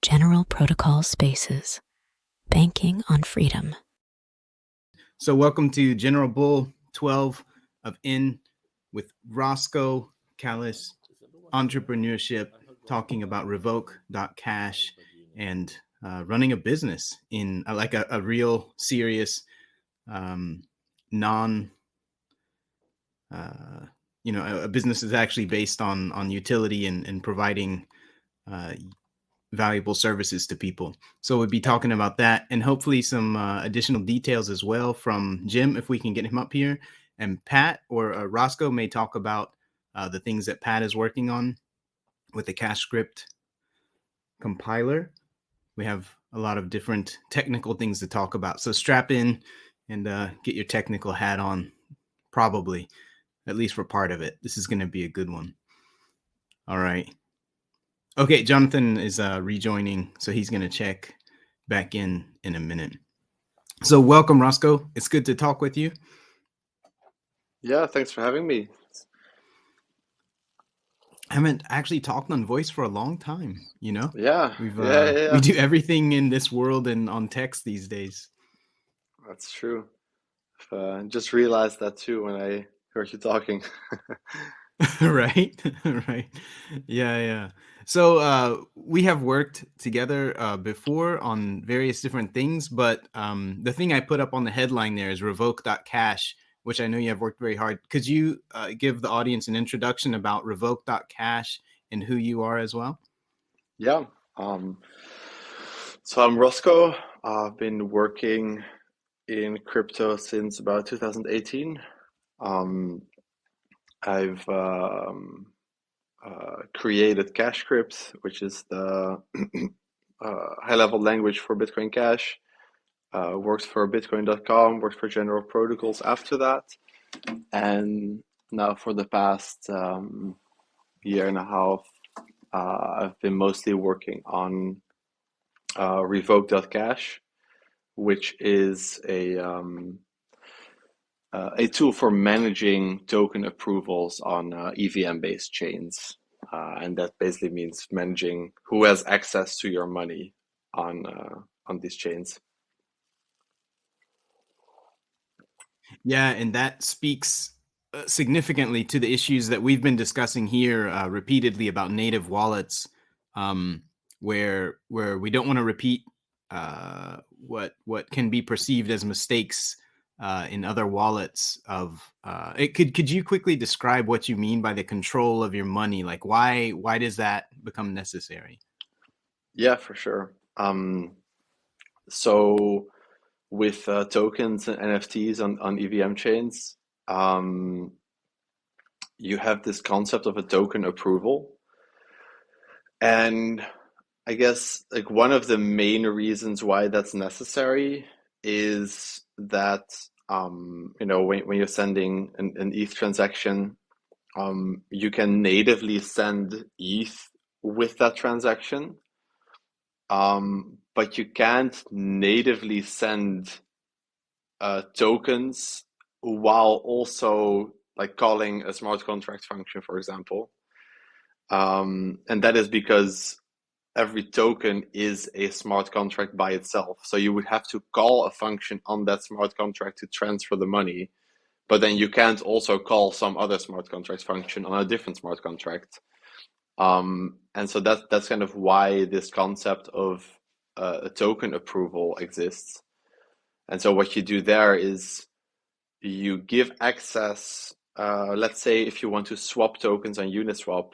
General Protocol Spaces, banking on freedom. So welcome to General Bull 12 of N with Rosco, Callis, Entrepreneurship, talking about Revoke.cash and running a business in like a real serious non a business is actually based on utility and providing valuable services to people. So we'll be talking about that and hopefully some additional details as well from Jim, if we can get him up here. And Pat or Rosco may talk about the things that Pat is working on with the Cash Script compiler. We have a lot of different technical things to talk about. So strap in and get your technical hat on, probably, at least for part of it. This is going to be a good one. All right. Okay, Jonathan is rejoining, so he's going to check back in a minute. So welcome, Rosco. It's good to talk with you. Yeah, thanks for having me. I haven't actually talked on voice for a long time, you know? Yeah, We do everything in this world and on text these days. That's true. Just realized that too when I heard you talking. Right. Yeah. So we have worked together before on various different things, but the thing I put up on the headline there is Revoke.cash, which I know you have worked very hard. Could you give the audience an introduction about Revoke.cash and who you are as well? Yeah. So I'm Rosco. I've been working in crypto since about 2018. I've created Cash Script, which is the high-level language for Bitcoin Cash. Worked for Bitcoin.com, worked for General Protocols after that. And now for the past year and a half, I've been mostly working on Revoke.cash, which is a tool for managing token approvals on EVM-based chains. And that basically means managing who has access to your money on these chains. Yeah, and that speaks significantly to the issues that we've been discussing here repeatedly about native wallets, where we don't want to repeat what can be perceived as mistakes in other wallets. Could you quickly describe what you mean by the control of your money? Like why does that become necessary? Yeah, for sure. So with tokens and NFTs on EVM chains, you have this concept of a token approval. And I guess like one of the main reasons why that's necessary is that when you're sending an ETH transaction, you can natively send ETH with that transaction, but you can't natively send tokens while also like calling a smart contract function, for example. And that is because every token is a smart contract by itself. So you would have to call a function on that smart contract to transfer the money, but then you can't also call some other smart contract function on a different smart contract. And so that's kind of why this concept of a token approval exists. And so what you do there is you give access, let's say if you want to swap tokens on Uniswap,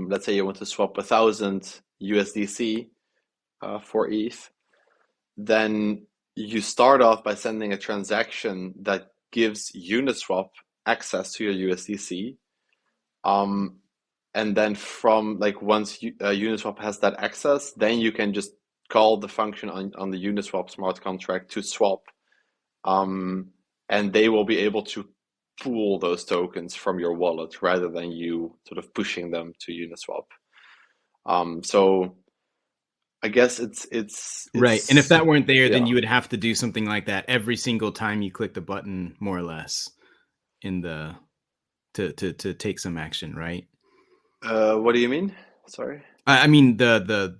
let's say you want to swap 1,000 USDC for ETH, then you start off by sending a transaction that gives Uniswap access to your USDC. And then from like once Uniswap has that access, then you can just call the function on the Uniswap smart contract to swap. And they will be able to pool those tokens from your wallet rather than you sort of pushing them to Uniswap. So I guess it's right. And if that weren't there, then you would have to do something like that every single time you click the button, more or less, in the to take some action, right? What do you mean? Sorry. I mean the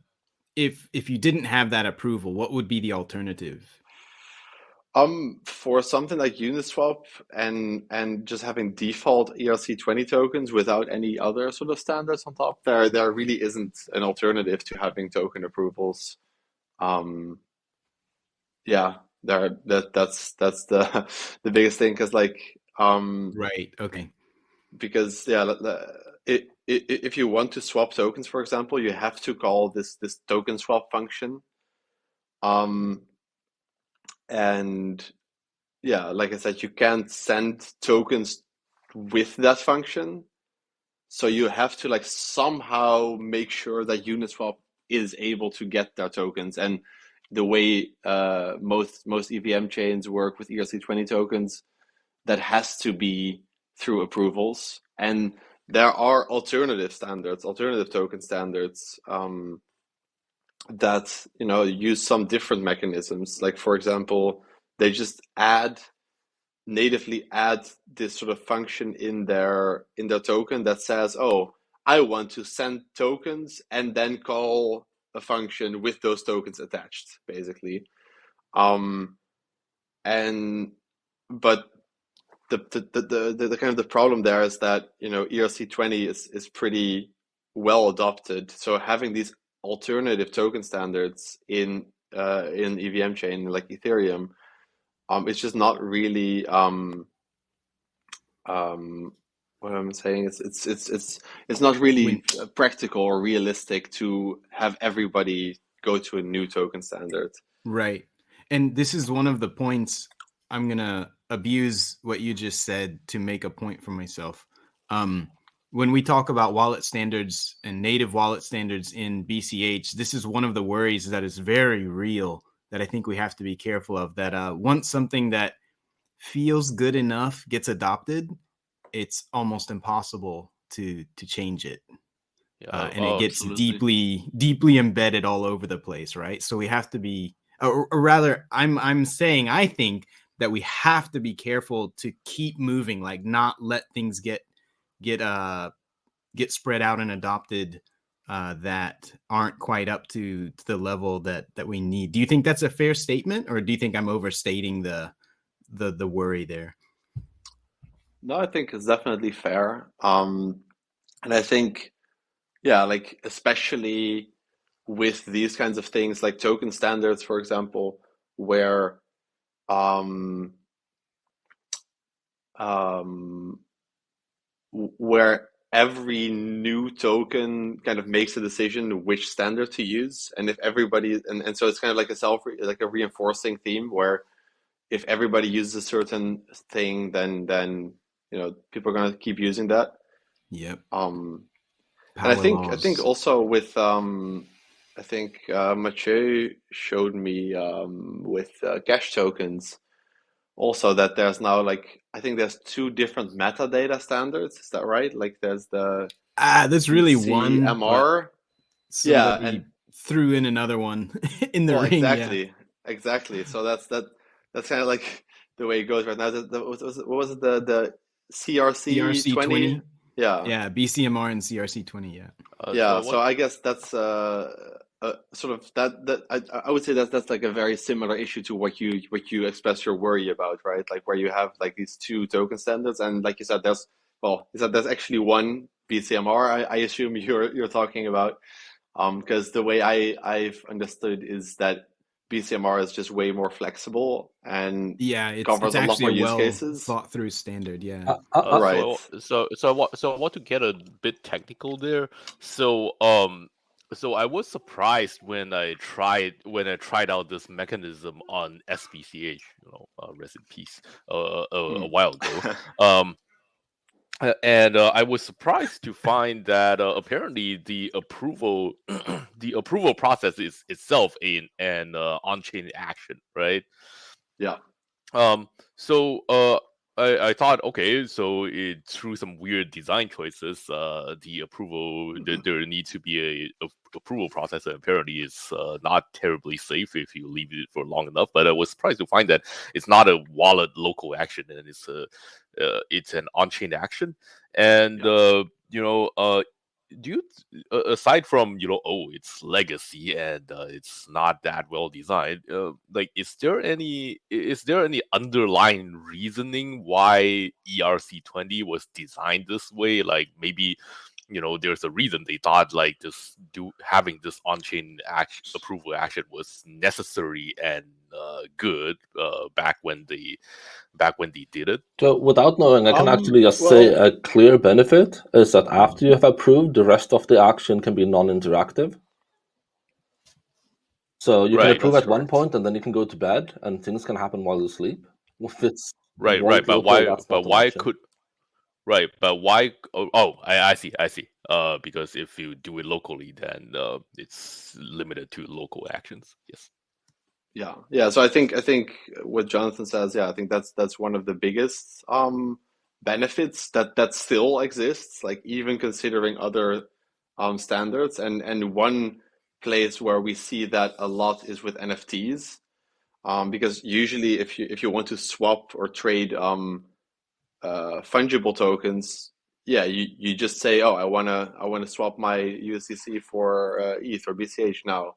if you didn't have that approval, what would be the alternative? For something like Uniswap and just having default ERC20 tokens without any other sort of standards on top, there really isn't an alternative to having token approvals. Yeah, that's the the biggest thing, because Right. Okay. because if you want to swap tokens, for example, you have to call this token swap function. And yeah, like I said, you can't send tokens with that function. So you have to like somehow make sure that Uniswap is able to get their tokens. And the way most EVM chains work with ERC20 tokens, that has to be through approvals. And there are alternative standards, alternative token standards, that use some different mechanisms. Like, for example, they just natively add this sort of function in their token that says, oh, I want to send tokens, and then call a function with those tokens attached, basically. And but the kind of the problem there is that ERC20 is pretty well adopted. So having these alternative token standards in EVM chain like Ethereum, it's just not really what I'm saying is it's not really practical or realistic to have everybody go to a new token standard. Right. And this is one of the points. I'm going to abuse what you just said to make a point for myself. When we talk about wallet standards and native wallet standards in BCH, this is one of the worries that is very real that I think we have to be careful of, that once something that feels good enough gets adopted, it's almost impossible to change it. And it gets deeply embedded all over the place, right? So we have to be, or rather, I'm saying I think that we have to be careful to keep moving, like not let things get spread out and adopted that aren't quite up to the level that we need. Do you think that's a fair statement, or do you think I'm overstating the worry there? No, I think it's definitely fair. And I think, yeah, like especially with these kinds of things like token standards, for example, where where every new token kind of makes a decision which standard to use, and if everybody and so it's kind of like a reinforcing theme, where if everybody uses a certain thing, then people are going to keep using that. Yep. And I think also with I think Mathieu showed me with cash tokens also that there's now I think there's two different metadata standards. Is that right? Like there's the that's really one MR. Somebody threw in another one in the ring. Exactly. So that's kind of like the way it goes right now. What was it? The CRC20? Yeah, BCMR and CRC20. So I guess that's sort of that I would say that's like a very similar issue to what you express your worry about, right? Like where you have like these two token standards, and like you said, there's actually one BCMR. I assume you're talking about, because the way I've understood is that BCMR is just way more flexible and covers a lot more use cases. Thought through standard, right. So I want to get a bit technical there. So I was surprised when I tried out this mechanism on SBCH, rest in peace, a while ago. And I was surprised to find that apparently the approval process is itself an on-chain action, right? Yeah. So I thought, okay, so through some weird design choices, the approval there needs to be a approval process that apparently is not terribly safe if you leave it for long enough. But I was surprised to find that it's not a wallet local action, and it's an on-chain action, and do you aside from it's legacy and it's not that well designed, like is there any underlying reasoning why ERC20 was designed this way? Like maybe there's a reason they thought like having this on-chain approval action was necessary and good back when they did it. So without knowing, I can actually just well- say a clear benefit is that after you have approved, the rest of the action can be non-interactive. So you can Right, approve that's at one correct. point and then you can go to bed and things can happen while you sleep. If it's right, one but token, that's but not an why action. could right, but why? I see. Because if you do it locally, then it's limited to local actions. Yes. Yeah. So I think what Jonathan says, I think that's one of the biggest benefits that still exists, like even considering other standards. And one place where we see that a lot is with NFTs, because usually if you want to swap or trade fungible tokens, you just say, oh, I wanna swap my USDC for ETH or BCH now.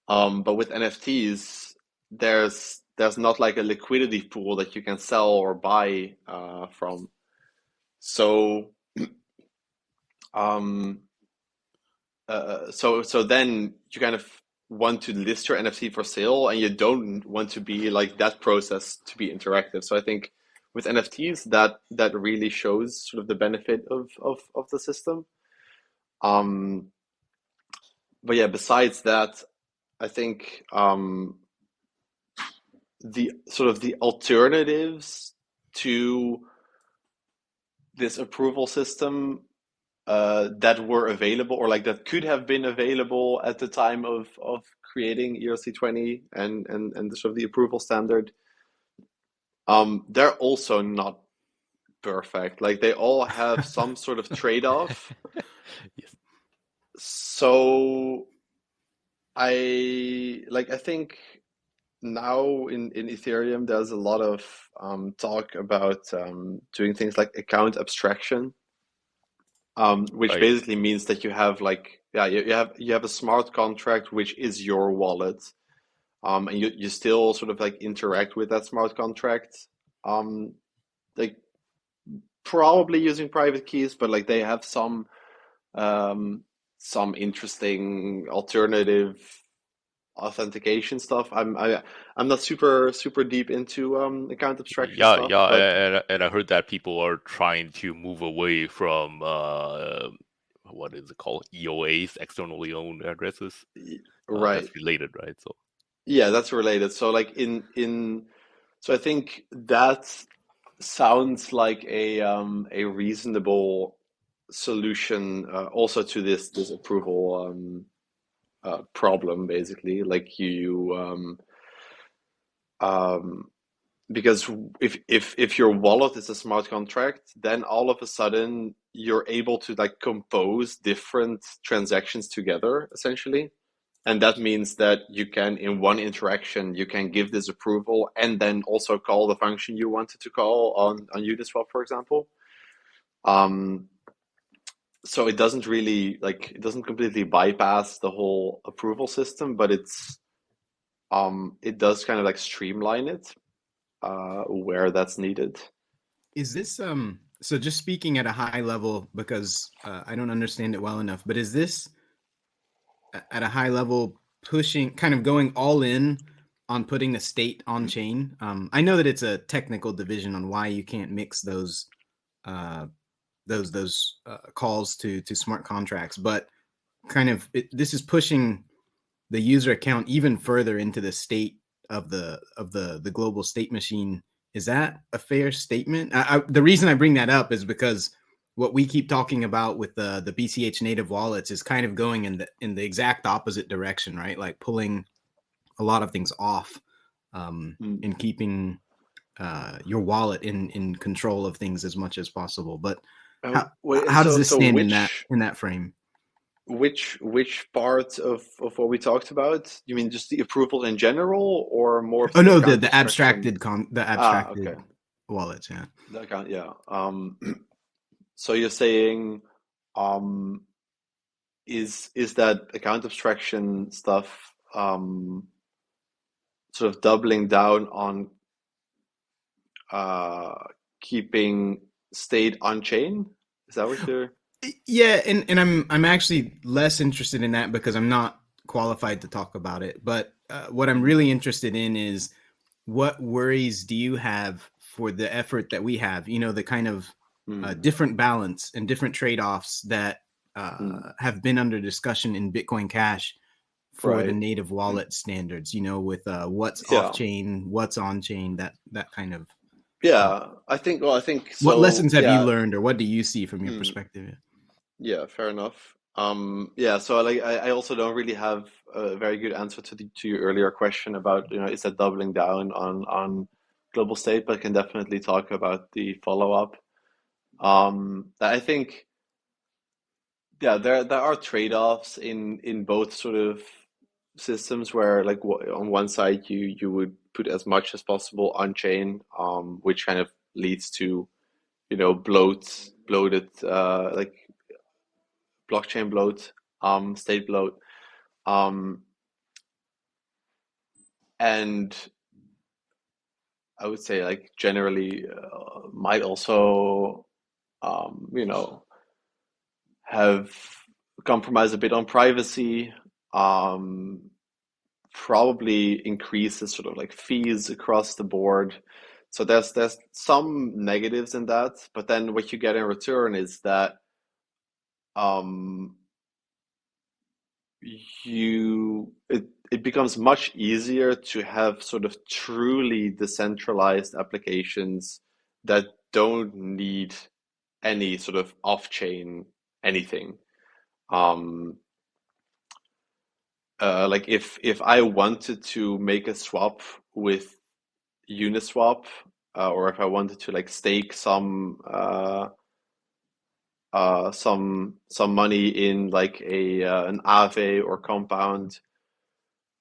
But with NFTs, there's not like a liquidity pool that you can sell or buy from. So so then you kind of want to list your NFT for sale, and you don't want to be like that process to be interactive. So I think with NFTs, that really shows sort of the benefit of the system. But yeah, besides that, I think the sort of the alternatives to this approval system that were available, or like that could have been available at the time of creating ERC20 and the sort of the approval standard, they're also not perfect. Like they all have some sort of trade-off. Yes. So I think now in Ethereum there's a lot of talk about doing things like account abstraction, which Right. basically means that you have like you have a smart contract which is your wallet, and you still sort of like interact with that smart contract, like probably using private keys, but like they have some interesting alternative authentication stuff. I'm not super deep into account abstraction stuff, but and I heard that people are trying to move away from what is it called, EOAs, externally owned addresses. right, That's related, right? So yeah, that's related. So like so I think that sounds like a reasonable solution also to this approval problem, basically. Like because if your wallet is a smart contract, then all of a sudden you're able to like compose different transactions together, essentially. And that means that you can, in one interaction, you can give this approval and then also call the function you wanted to call on Uniswap, for example. So it doesn't really it doesn't completely bypass the whole approval system, but it does kind of like streamline it where that's needed. Is this so just speaking at a high level, because I don't understand it well enough, but is this at a high level pushing, kind of going all in on putting the state on chain? I know that it's a technical division on why you can't mix those calls to smart contracts, but kind of this is pushing the user account even further into the state of the global state machine. Is that a fair statement? The reason I bring that up is because what we keep talking about with the BCH native wallets is kind of going in the exact opposite direction, right? Like pulling a lot of things off, and keeping your wallet in control of things as much as possible. But how does this stand in that frame? Which part of what we talked about? You mean just the approval in general, or more of the abstracted okay. wallets? Yeah. The account, yeah. So you're saying is that account abstraction stuff sort of doubling down on keeping state on chain? Is that what you're? Yeah, and I'm actually less interested in that because I'm not qualified to talk about it. But what I'm really interested in is what worries do you have for the effort that we have? You know, the kind of different balance and different trade-offs that have been under discussion in Bitcoin Cash for the native wallet standards. You know, with what's off chain, what's on chain, that kind of. Yeah, I think. Well, I think. So, what lessons have you learned, or what do you see from your perspective? Yeah, fair enough. Yeah, so I also don't really have a very good answer to your earlier question about, you know, is that doubling down on global state, but I can definitely talk about the follow-up. I think, yeah, there are trade-offs in both sort of systems where, like, on one side you would put as much as possible on chain, which kind of leads to, you know, bloated like blockchain bloat, state bloat, and I would say, like, generally might also, you know, have compromised a bit on privacy, probably increases sort of like fees across the board. So there's some negatives in that, but then what you get in return is that it becomes much easier to have sort of truly decentralized applications that don't need any sort of off-chain anything. Like if I wanted to make a swap with Uniswap, or if I wanted to, like, stake some money in, like, an Aave or Compound,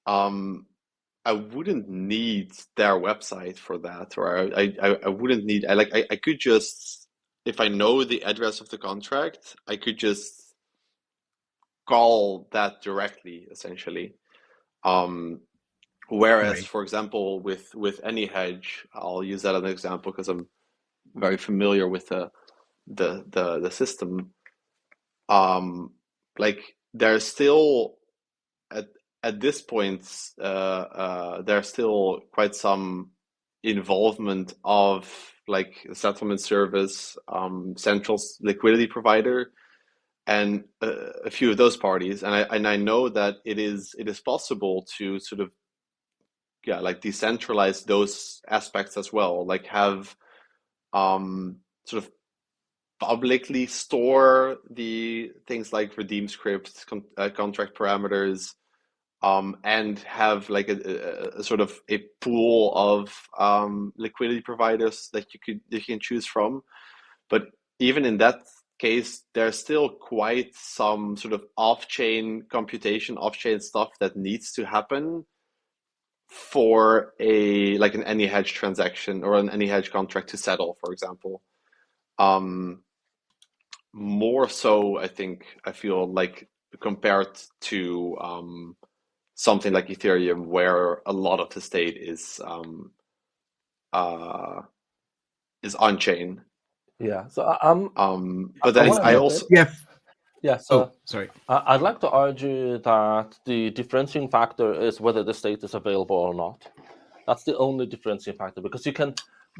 I wouldn't need their website for that, or I wouldn't need, I could just, if I know the address of the contract, I could just call that directly, essentially. Whereas, for example, with any hedge, I'll use that as an example because I'm very familiar with the system. Like, there's still at this point, there's still quite some involvement of, like, settlement service, central liquidity provider, and a few of those parties, and I know that it is possible to sort of, yeah, like, decentralize those aspects as well, like have sort of publicly store the things like redeem scripts, contract parameters, and have, like, a sort of a pool of liquidity providers that you can choose from. But even in that case, there's still quite some sort of off-chain computation, off-chain stuff that needs to happen for like an any hedge transaction or an any hedge contract to settle, for example. More so, I feel like, compared to something like Ethereum, where a lot of the state is on chain. Yeah. So but then I also So sorry. I'd like to argue that the differentiating factor is whether the state is available or not. That's the only differentiating factor, because you can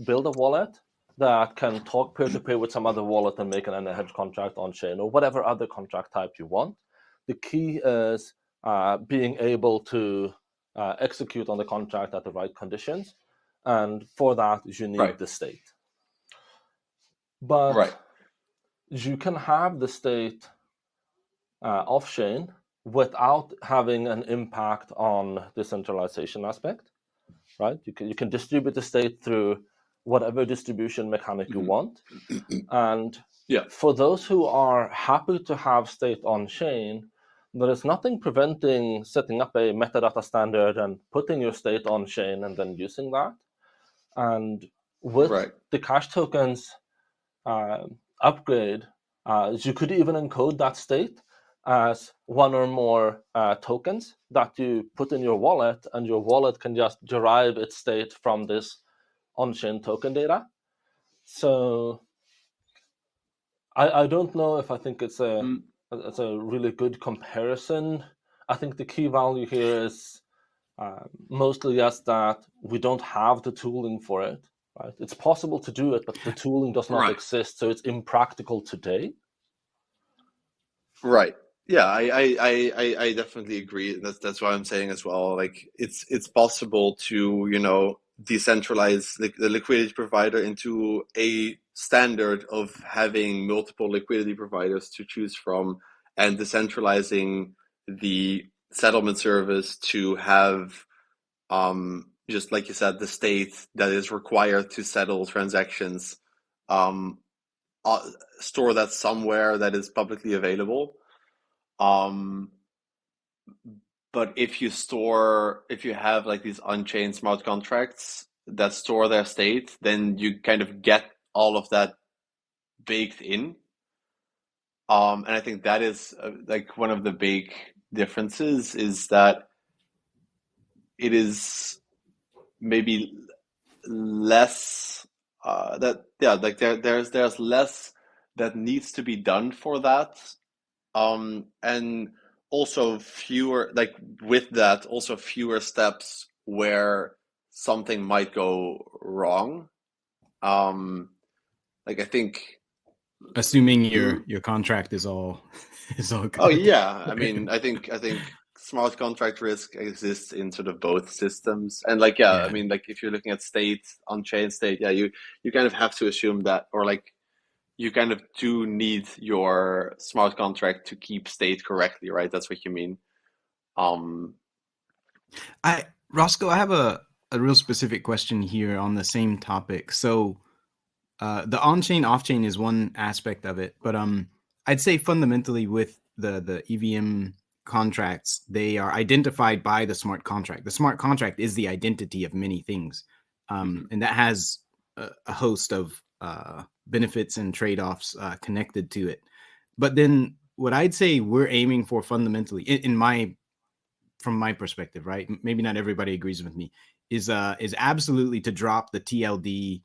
build a wallet that can talk peer-to-peer with some other wallet and make an hedge contract on chain or whatever other contract type you want. The key is being able to execute on the contract at the right conditions, and for that you need the state. But you can have the state off-chain without having an impact on the centralization aspect, right? You can distribute the state through whatever distribution mechanic you want. And for those who are happy to have state on-chain, there is nothing preventing setting up a metadata standard and putting your state on-chain and then using that. And with the cash tokens upgrade, you could even encode that state as one or more tokens that you put in your wallet, and your wallet can just derive its state from this on-chain token data. So I don't know if I think it's a really good comparison. I think the key value here is mostly just that we don't have the tooling for it. Right? It's possible to do it, but the tooling does not exist, so it's impractical today. Right. Yeah, I definitely agree. That's what I'm saying as well. Like it's possible to, you know, decentralize the liquidity provider into a standard of having multiple liquidity providers to choose from, and decentralizing the settlement service to have just like you said, the state that is required to settle transactions store that somewhere that is publicly available. But if you have like these on-chain smart contracts that store their state, then you kind of get all of that baked in. And I think that is like one of the big differences is that it is maybe less like there's less that needs to be done for that. And also fewer, like with that, also fewer steps where something might go wrong. Like I think, Assuming your contract is all good. oh yeah, I mean, I think smart contract risk exists in sort of both systems, and like yeah, I mean, like if you're looking at state, on-chain state, yeah, you kind of have to assume that, or like you kind of do need your smart contract to keep state correctly, right? That's what you mean. Rosco, I have a real specific question here on the same topic. So the on-chain, off-chain is one aspect of it, but I'd say fundamentally with the EVM contracts, they are identified by the smart contract. The smart contract is the identity of many things, and that has a host of benefits and trade-offs connected to it. But then what I'd say we're aiming for fundamentally, from my perspective, right? Maybe not everybody agrees with me, is absolutely to drop the TLD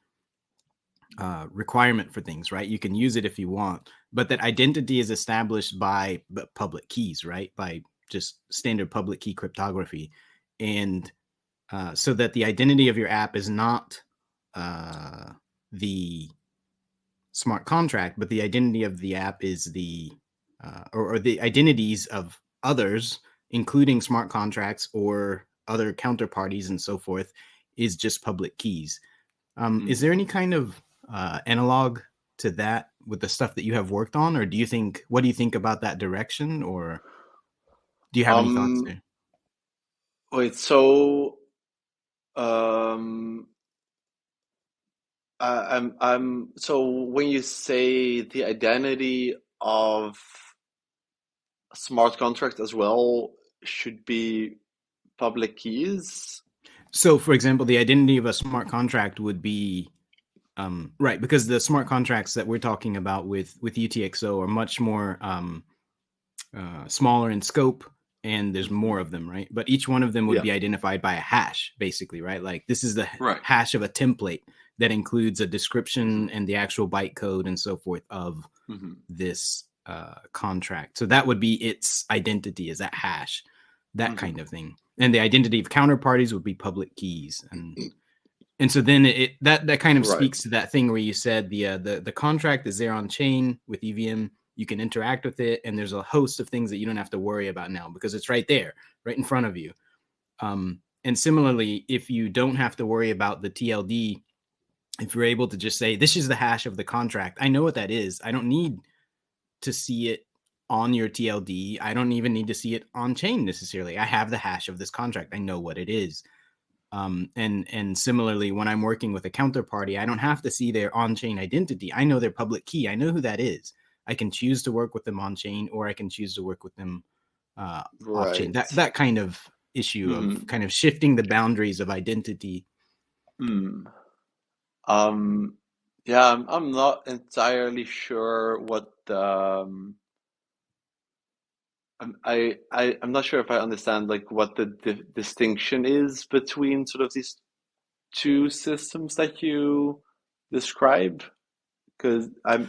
requirement for things, right? You can use it if you want, but that identity is established by public keys, right? By just standard public key cryptography. And so that the identity of your app is not the smart contract, but the identity of the app is the or the identities of others, including smart contracts or other counterparties and so forth, is just public keys. Is there any kind of analog to that with the stuff that you have worked on, or what do you think about that direction, or do you have any thoughts there? Wait, so so when you say the identity of a smart contract as well should be public keys. So, for example, the identity of a smart contract would be right, because the smart contracts that we're talking about with UTXO are much more smaller in scope, and there's more of them, right? But each one of them would be identified by a hash, basically, right? Like this is the hash of a template that includes a description and the actual bytecode and so forth of this contract. So that would be its identity, is that hash, that kind of thing. And the identity of counterparties would be public keys, and so then that kind of speaks to that thing where you said the contract is there on chain with EVM. You can interact with it, and there's a host of things that you don't have to worry about now because it's right there, right in front of you. And similarly, if you don't have to worry about the TLD, if you're able to just say, this is the hash of the contract, I know what that is. I don't need to see it on your TLD. I don't even need to see it on chain necessarily. I have the hash of this contract. I know what it is. And similarly, when I'm working with a counterparty, I don't have to see their on-chain identity. I know their public key. I know who that is. I can choose to work with them on-chain, or I can choose to work with them off-chain. That kind of issue of kind of shifting the boundaries of identity. Yeah, I'm not entirely sure what the I'm not sure if I understand like what the distinction is between sort of these two systems that you describe, because I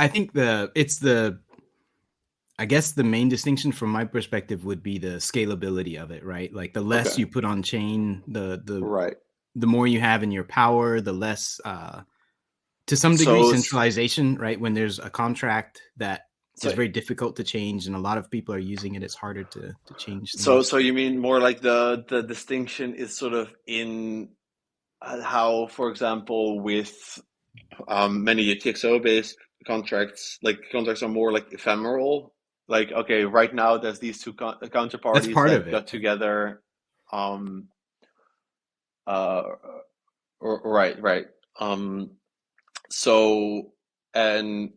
think I guess the main distinction from my perspective would be the scalability of it, right? Like the less Okay. you put on chain, the Right. more you have in your power, the less to some degree So centralization, right? When there's a contract that so is very difficult to change and a lot of people are using it, it's harder to change so things. so you mean more like the distinction is sort of in how, for example, with many UTXO based contracts, like contracts are more like ephemeral. Like, okay, right now there's these two That's counterparties part of that it. got together. Uh, right. So, and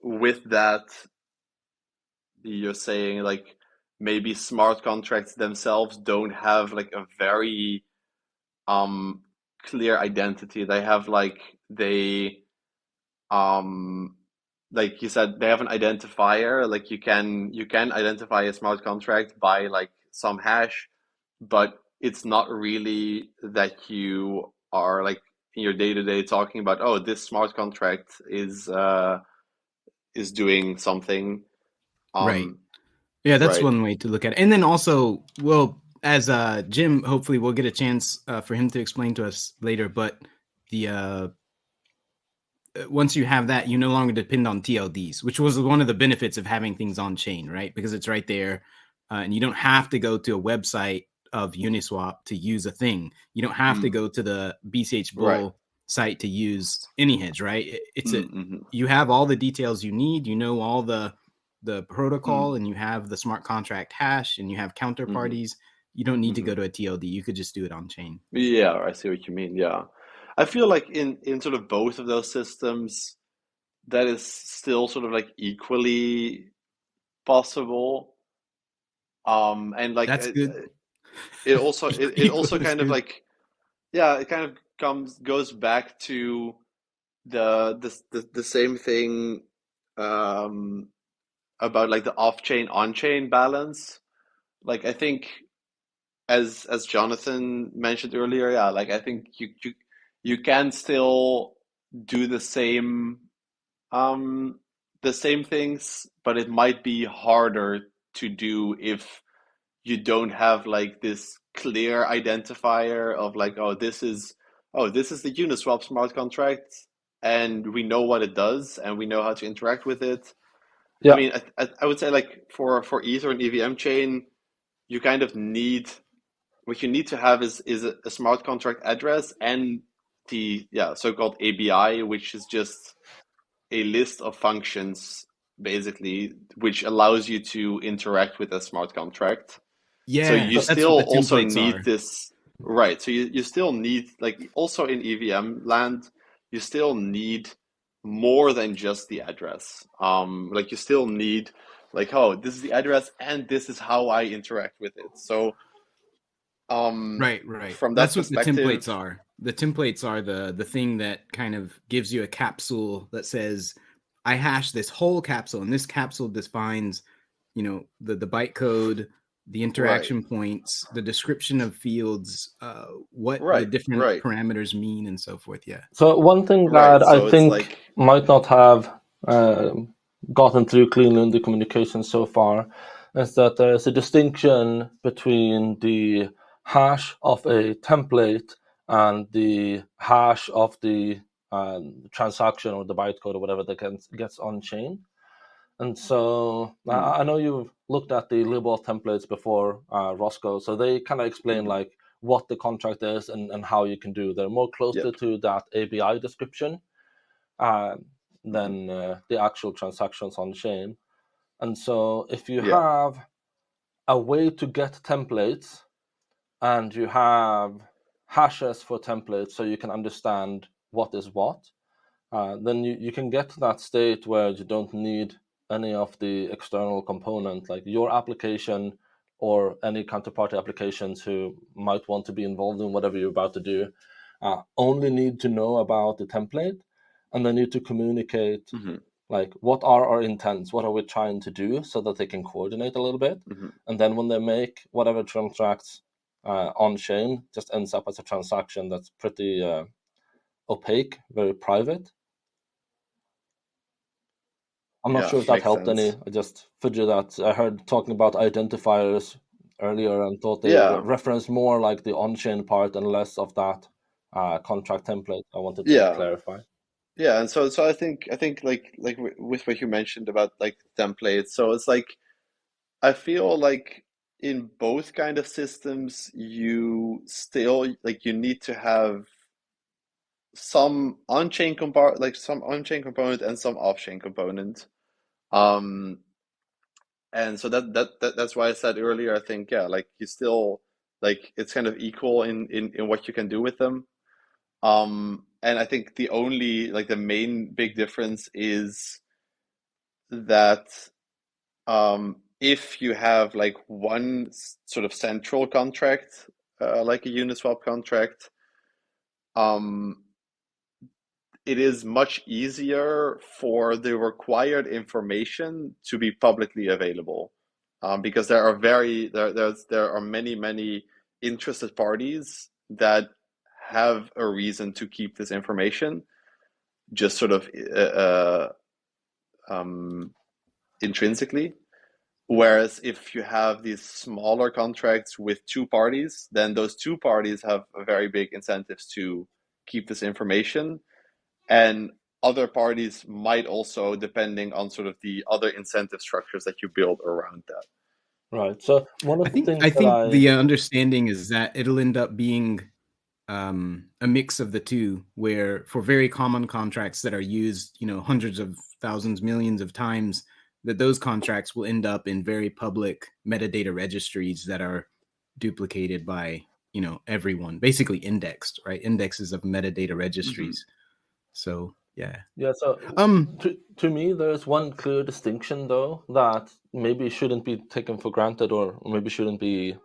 with that, you're saying like maybe smart contracts themselves don't have like a very clear identity. They have like you said, they have an identifier. Like you can identify a smart contract by like some hash, but it's not really that you are like in your day-to-day talking about, oh, this smart contract is doing something. Right. Yeah, that's Right. one way to look at it. And then also, well, as Jim, hopefully we'll get a chance for him to explain to us later, but the once you have that, you no longer depend on TLDs, which was one of the benefits of having things on chain, right? Because it's right there, and you don't have to go to a website of Uniswap to use a thing. You don't have to go to the BCH Right. Bull site to use AnyHedge, right? Mm-hmm. You have all the details you need. You know all the protocol, Mm. and you have the smart contract hash, and you have Mm-hmm. counterparties. You don't need to Mm-hmm. go to a TLD. You could just do it on chain. Yeah, I see what you mean. Yeah. I feel like in sort of both of those systems, that is still sort of like equally possible. And like That's good. it also it Equal also is kind of good. like, yeah, it kind of goes back to the same thing um about like the off-chain on-chain balance. Like I think as Jonathan mentioned earlier, yeah, like I think you can still do the same things, but it might be harder to do if you don't have like this clear identifier of like, this is the Uniswap smart contract, and we know what it does and we know how to interact with it. I Yeah. mean, I would say like for Ether and EVM chain, you kind of need, what you need to have is a smart contract address and the so-called ABI, which is just a list of functions basically, which allows you to interact with a smart contract. So Yeah, you that's what still the also templates need are. this, right? So you still need, like, also in EVM land, you still need more than just the address. Like you still need like, oh, this is the address and this is how I interact with it. So Right. from that That's what the templates perspective, are. The templates are the thing that kind of gives you a capsule that says, I hash this whole capsule, and this capsule defines, the bytecode, the right, interaction points, the description of fields, what the right, different right, parameters mean, and so forth. Yeah. So one thing right. that I So it's think like, might not have gotten through cleanly in the communication so far is that there is a distinction between the hash of a template and the hash of the transaction or the bytecode or whatever that gets on chain. And so I know you've looked at the libel templates before, Rosco. So they kind of explain like what the contract is and how you can do. They're more closer yep. to that ABI description than the actual transactions on chain. And so if you Yeah. have a way to get templates and you have hashes for templates so you can understand what is what, then you can get to that state where you don't need any of the external component, like your application or any counterparty applications who might want to be involved in whatever you're about to do, only need to know about the template, and they need to communicate like, what are our intents? What are we trying to do, so that they can coordinate a little bit. Mhm. And then when they make whatever contracts on chain, just ends up as a transaction that's pretty opaque, very private. I'm not Yeah, sure if that makes helped any. sense. I just figured that I heard talking about identifiers earlier and thought they Yeah. referenced more like the on-chain part and less of that contract template. I wanted to Yeah. clarify. Yeah, and so I think like with what you mentioned about like templates, so it's like I feel like in both kind of systems you still like you need to have some on-chain component and some off-chain component. And so that's why I said earlier, I think, yeah, like you still like it's kind of equal in what you can do with them. And I think the only like the main big difference is that if you have like one sort of central contract, like a Uniswap contract, it is much easier for the required information to be publicly available, because there are many interested parties that have a reason to keep this information, just sort of intrinsically. Whereas if you have these smaller contracts with two parties, then those two parties have a very big incentives to keep this information. And other parties might also, depending on sort of the other incentive structures that you build around that. Right. So one of the things I that think the understanding is that it'll end up being a mix of the two, where for very common contracts that are used, hundreds of thousands, millions of times, that those contracts will end up in very public metadata registries that are duplicated by, everyone, basically indexed, right? Indexes of metadata registries. So, yeah. Yeah, so to me, there's one clear distinction, though, that maybe shouldn't be taken for granted, or maybe shouldn't be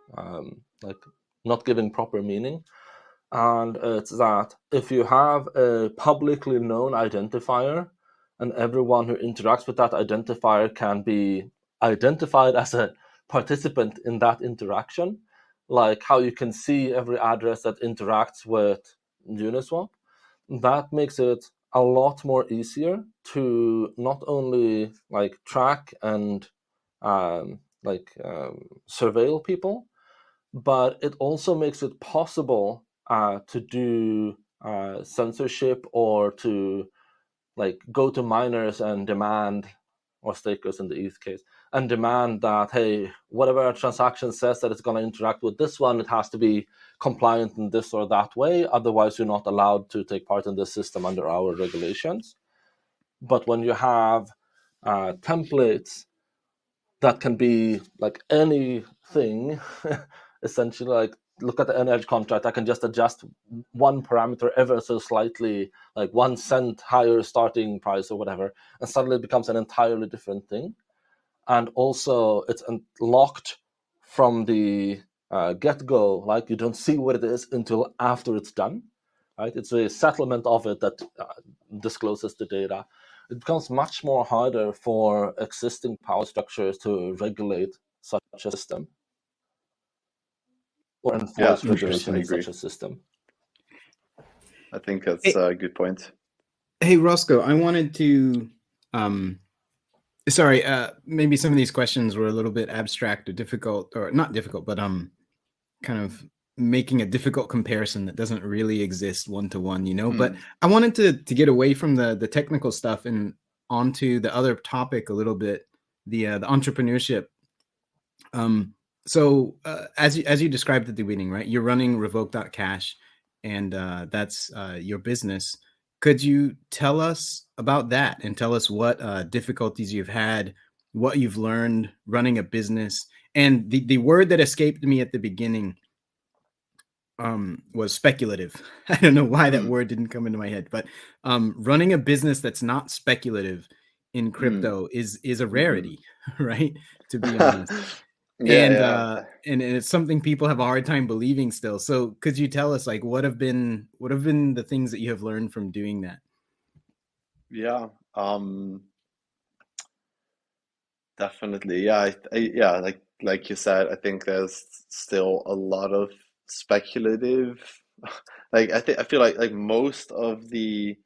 like not given proper meaning. And it's that if you have a publicly known identifier, and everyone who interacts with that identifier can be identified as a participant in that interaction, like how you can see every address that interacts with Uniswap, that makes it a lot more easier to not only like track and surveil people, but it also makes it possible to do censorship, or to like go to miners and demand, or stakers in the ETH case, and demand that, hey, whatever a transaction says that it's going to interact with this one, it has to be compliant in this or that way. Otherwise, you're not allowed to take part in this system under our regulations. But when you have templates that can be like anything, essentially, like look at the NH contract, I can just adjust one parameter ever so slightly, like 1 cent higher starting price or whatever, and suddenly it becomes an entirely different thing. And also it's locked from the get-go, like you don't see what it is until after it's done, right? It's a settlement of it that discloses the data. It becomes much more harder for existing power structures to regulate such a system, or enforce regulation I in agree. such a system. I think that's a good point. Hey, Rosco, I wanted to, sorry, maybe some of these questions were a little bit abstract or difficult, or not difficult, but kind of making a difficult comparison that doesn't really exist one-to-one, but I wanted to get away from the technical stuff and onto the other topic a little bit, the entrepreneurship. So as you described at the beginning, right, you're running Revoke.cash, and that's your business. Could you tell us about that and tell us what difficulties you've had, what you've learned running a business? And the word that escaped me at the beginning was speculative. I don't know why that word didn't come into my head, but running a business that's not speculative in crypto is a rarity, right? To be honest. And it's something people have a hard time believing still. So could you tell us, like, what have been the things that you have learned from doing that? Yeah. Definitely. Yeah. Yeah. Like you said, I think there's still a lot of speculative. I feel like most of the,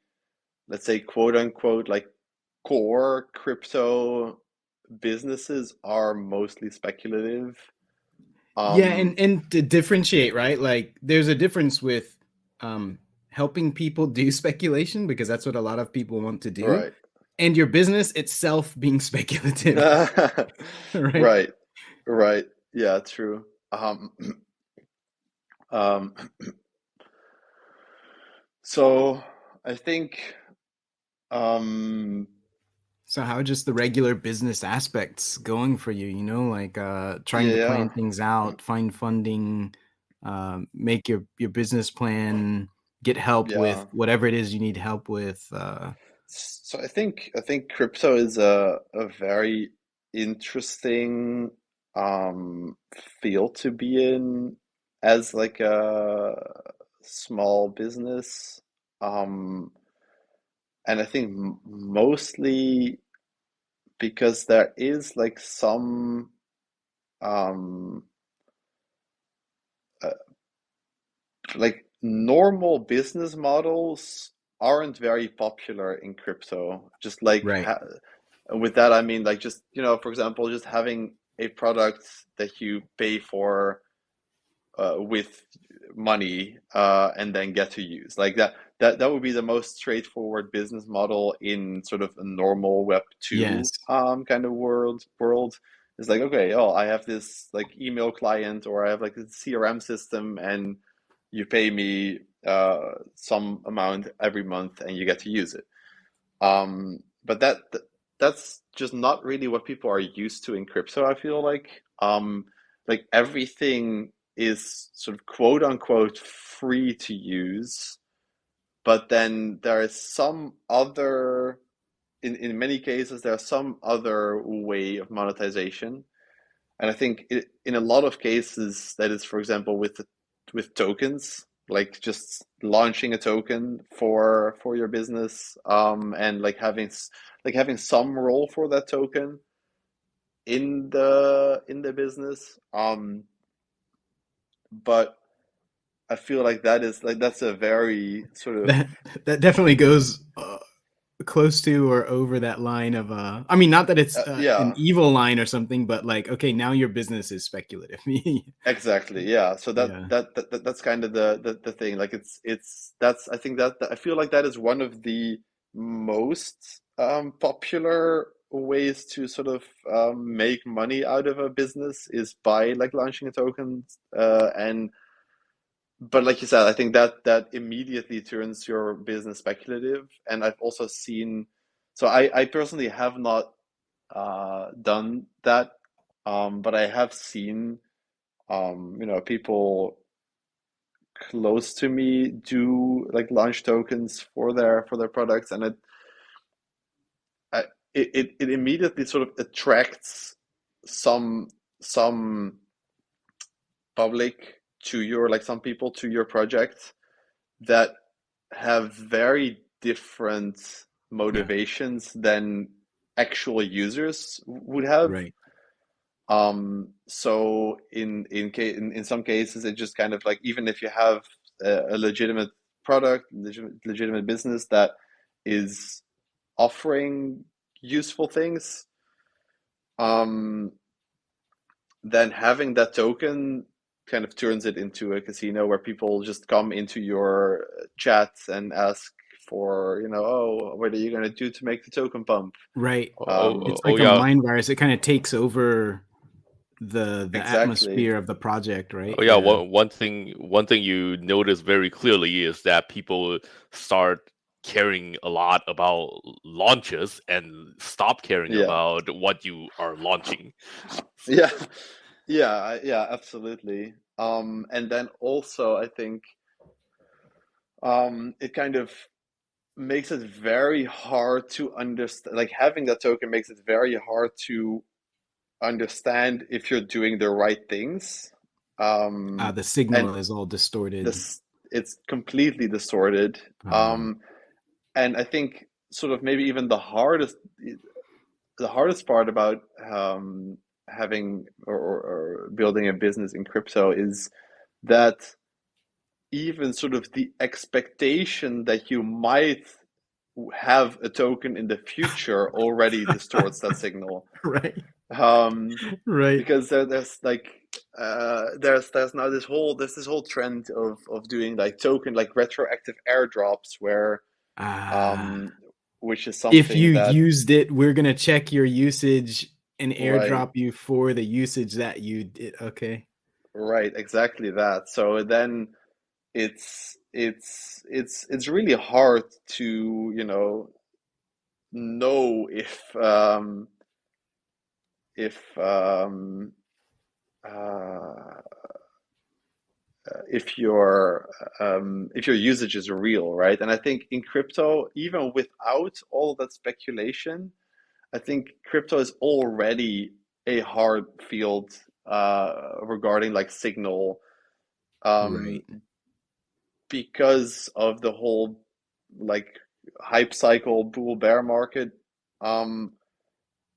let's say, quote unquote, like core crypto businesses are mostly speculative. Yeah, Um, and to differentiate, right? Like there's a difference with helping people do speculation because that's what a lot of people want to do, right. and your business itself being speculative, right? Right. Right. Yeah, true. Um, so I think, um, So how just the regular business aspects going for you, like trying to yeah. plan things out, find funding, make your business plan, get help with Yeah. whatever it is you need help with. So I think crypto is a very interesting um field to be in as like a small business. Um and I think mostly because there is like some um uh, like normal business models aren't very popular in crypto. Just like Right. and with that, I mean, like, just, for example, just having a product that you pay for with money and then get to use. Like that would be the most straightforward business model in sort of a normal Web Yes. 2 kind of world. It's like, okay, oh, I have this like email client, or I have like a CRM system, and you pay me some amount every month and you get to use it. But that's just not really what people are used to in crypto, I feel like everything is sort of quote unquote free to use, but then there is some other, in many cases, there's some other way of monetization. And I think in a lot of cases, that is, for example, with tokens, like just launching a token for your business, and like having some role for that token in the business. But I feel like that's a very sort of That that definitely goes close to or over that line of I mean, not that it's an yeah. evil line or something, but like, okay, now your business is speculative. Exactly. Yeah. So Yeah. that's kind of the thing. Like it's that's I think that I feel like that is one of the most popular ways to sort of make money out of a business is by like launching a token. And but like you said, I think that immediately turns your business speculative. And I've also seen, so I personally have not done that, but I have seen people close to me do like launch tokens for their products, and I, it immediately sort of attracts some some public to your, like, some people to your project that have very different Yeah. motivations than actual users would have. Right. So in some cases, it just kind of like, even if you have a legitimate product, legitimate business that is offering useful things, um, then having that token kind of turns it into a casino where people just come into your chats and ask for, oh, what are you going to do to make the token pump? Right. It's Oh like a yeah. mind virus. It kind of takes over the Exactly. atmosphere of the project, right? Oh yeah, Yeah. one thing you notice very clearly is that people start caring a lot about launches and stop caring Yeah. about what you are launching. Yeah. Yeah, absolutely. And then also, I think it kind of makes it very hard to understand. Like, having that token makes it very hard to understand if you're doing the right things. The And signal is all distorted. this it's completely distorted. Uh, And I think sort of maybe even the hardest the hardest part about having or building a business in crypto is that even sort of the expectation that you might have a token in the future already distorts that signal. Right. Um, Right. because there's like there's now this whole trend of doing like token like retroactive airdrops where which is something if you that used it, we're gonna check your usage and airdrop right, you for the usage that you did. Okay. right, exactly that. So then it's really hard to know uh, if your usage is real, right? And I think in crypto, even without all that speculation, I think crypto is already a hard field regarding like signal, Right. because of the whole like hype cycle bull bear market.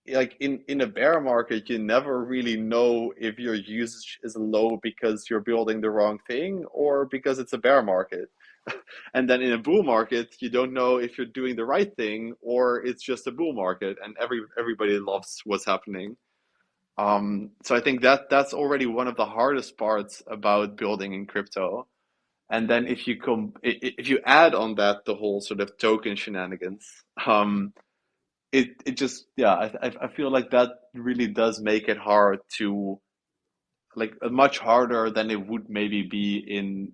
Like in a bear market, you never really know if your usage is low because you're building the wrong thing or because it's a bear market. And then in a bull market, you don't know if you're doing the right thing or it's just a bull market and everybody loves what's happening. So I think that's already one of the hardest parts about building in crypto. And then if you add on that the whole sort of token shenanigans, it just I feel like that really does make it hard to like much harder than it would maybe be in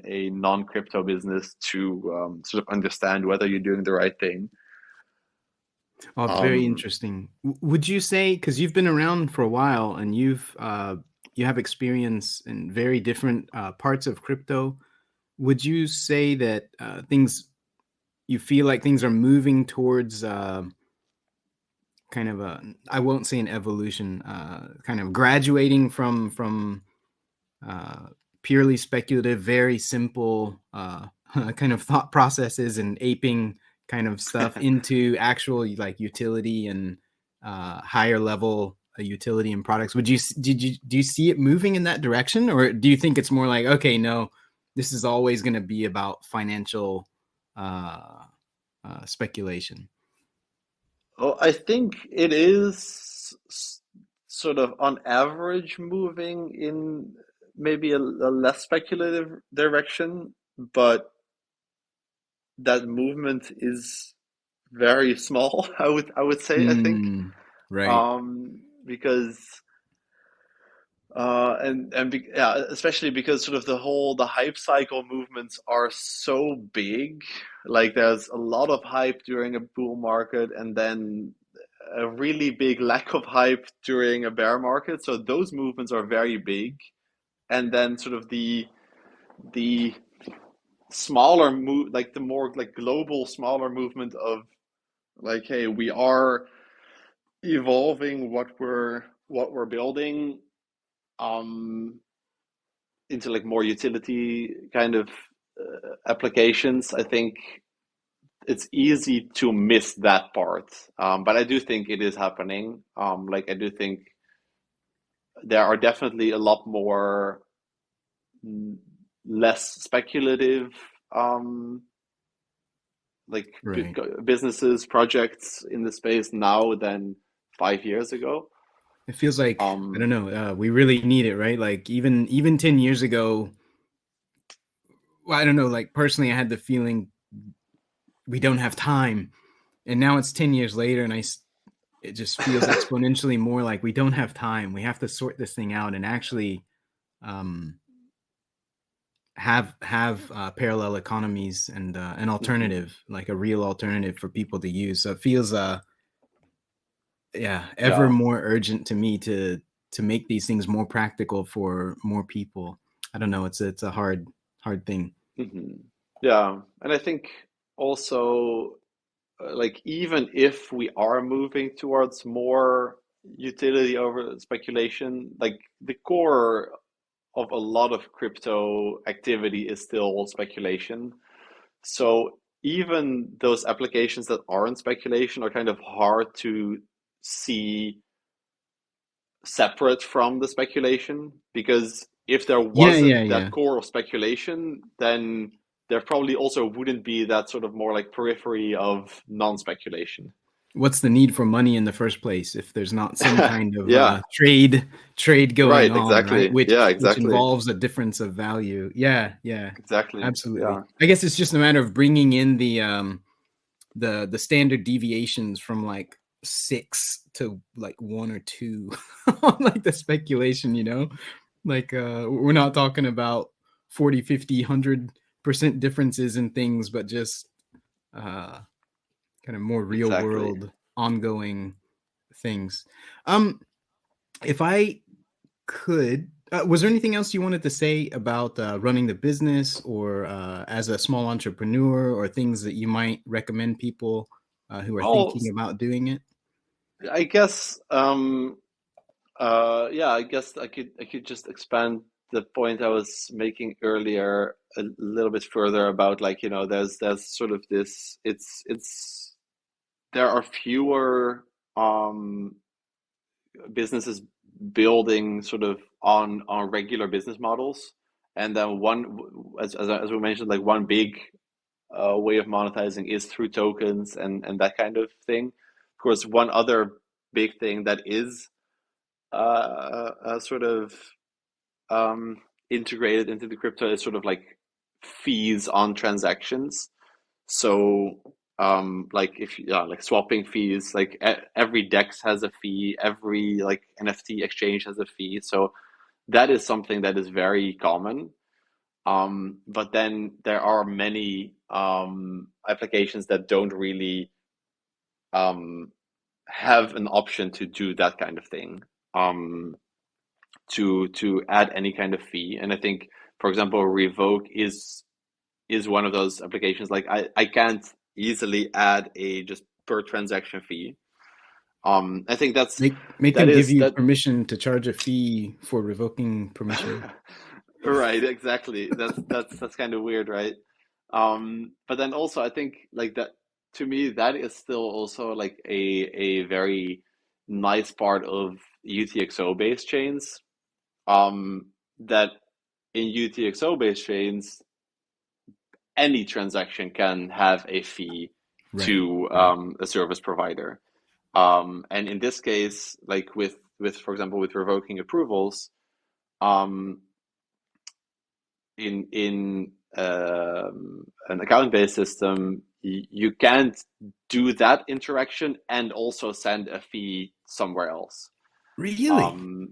a non-crypto business to sort of understand whether you're doing the right thing. Oh, very interesting. Would you say, because you've been around for a while and you have experience in very different parts of crypto, would you say that you feel like things are moving towards kind of I won't say an evolution, kind of graduating from purely speculative, very simple kind of thought processes and aping kind of stuff into actual like utility and higher level utility and products? Do you see it moving in that direction, or do you think it's more like, okay, no, this is always going to be about financial speculation? Oh, I think it is sort of on average moving in maybe a less speculative direction, but that movement is very small. I would say, I think, Right. because yeah, especially because sort of the hype cycle movements are so big. Like there's a lot of hype during a bull market, and then a really big lack of hype during a bear market. So those movements are very big, and then sort of the smaller move, like the more like global smaller movement of like, hey, we are evolving what we're building into like more utility kind of applications. I think it's easy to miss that part, but I do think it is happening. Like I do think there are definitely a lot more less speculative like Right. businesses projects in the space now than 5 years ago. It feels like, I don't know, we really need it, right? Like even 10 years ago, well, I don't know, like personally, I had the feeling we don't have time. And now it's 10 years later and it just feels exponentially more like we don't have time. We have to sort this thing out and actually have parallel economies and an alternative, like a real alternative for people to use. So it feels ever more urgent to me to make these things more practical for more people. I don't know, it's a hard thing. Yeah, and I think also like even if we are moving towards more utility over speculation, like the core of a lot of crypto activity is still speculation. So even those applications that aren't speculation are kind of hard to see separate from the speculation, because if there Yeah, wasn't yeah, that yeah. core of speculation, then there probably also wouldn't be that sort of more like periphery of non-speculation. What's the need for money in the first place if there's not some kind of Yeah. trade going Right, on, exactly. right? Which Yeah, which exactly. involves a difference of value. Yeah, yeah, Exactly. absolutely. Yeah. I guess it's just a matter of bringing in the standard deviations from like 6 to like 1 or 2 on like the speculation, you know? Like we're not talking about 40, 50, 100% differences in things, but just kind of more real Exactly. world ongoing things. If I could, was there anything else you wanted to say about running the business, or as a small entrepreneur, or things that you might recommend people who are Well, thinking about doing it? I guess yeah, I guess I could just expand the point I was making earlier a little bit further about, like, you know, there's sort of this, it's there are fewer businesses building sort of on regular business models, and then one, as we mentioned, like one big way of monetizing is through tokens and that kind of thing. Of course, one other big thing that is sort of integrated into the crypto is sort of like fees on transactions. So like if like swapping fees, like every DEX has a fee, every like NFT exchange has a fee. So that is something that is very common. But then there are many applications that don't really have an option to do that kind of thing, to add any kind of fee. And I think, for example, Revoke is one of those applications. Like I can't easily add a just per transaction fee. I think Make them give you permission to charge a fee for revoking permission. Right, exactly. That's kind of weird, right? But then also I think like that, to me, that is still also like a very nice part of UTXO based chains. That in UTXO based chains, any transaction can have a fee to a service provider. And in this case, like with for example, with revoking approvals, in an account-based system, you can't do that interaction and also send a fee somewhere else. Really?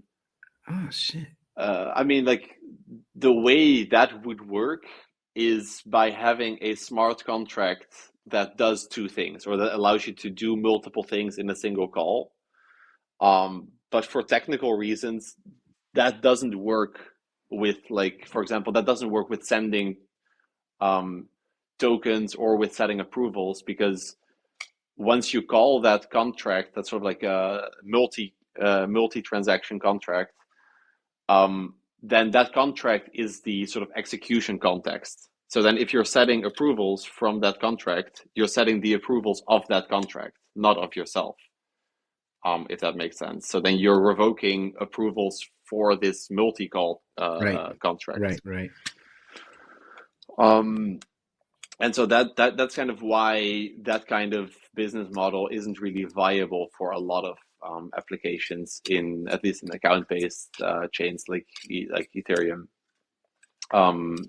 Oh shit. I mean, like, the way that would work is by having a smart contract that does two things, or that allows you to do multiple things in a single call. But for technical reasons, that doesn't work with, like, for example, that doesn't work with sending tokens or with setting approvals, because once you call that contract, that's sort of like a multi-transaction contract, then that contract is the sort of execution context. So then if you're setting approvals from that contract, you're setting the approvals of that contract, not of yourself, if that makes sense. So then you're revoking approvals for this multi-call contract. Right. And so that's kind of why that kind of business model isn't really viable for a lot of applications, in at least in account-based chains like Ethereum. And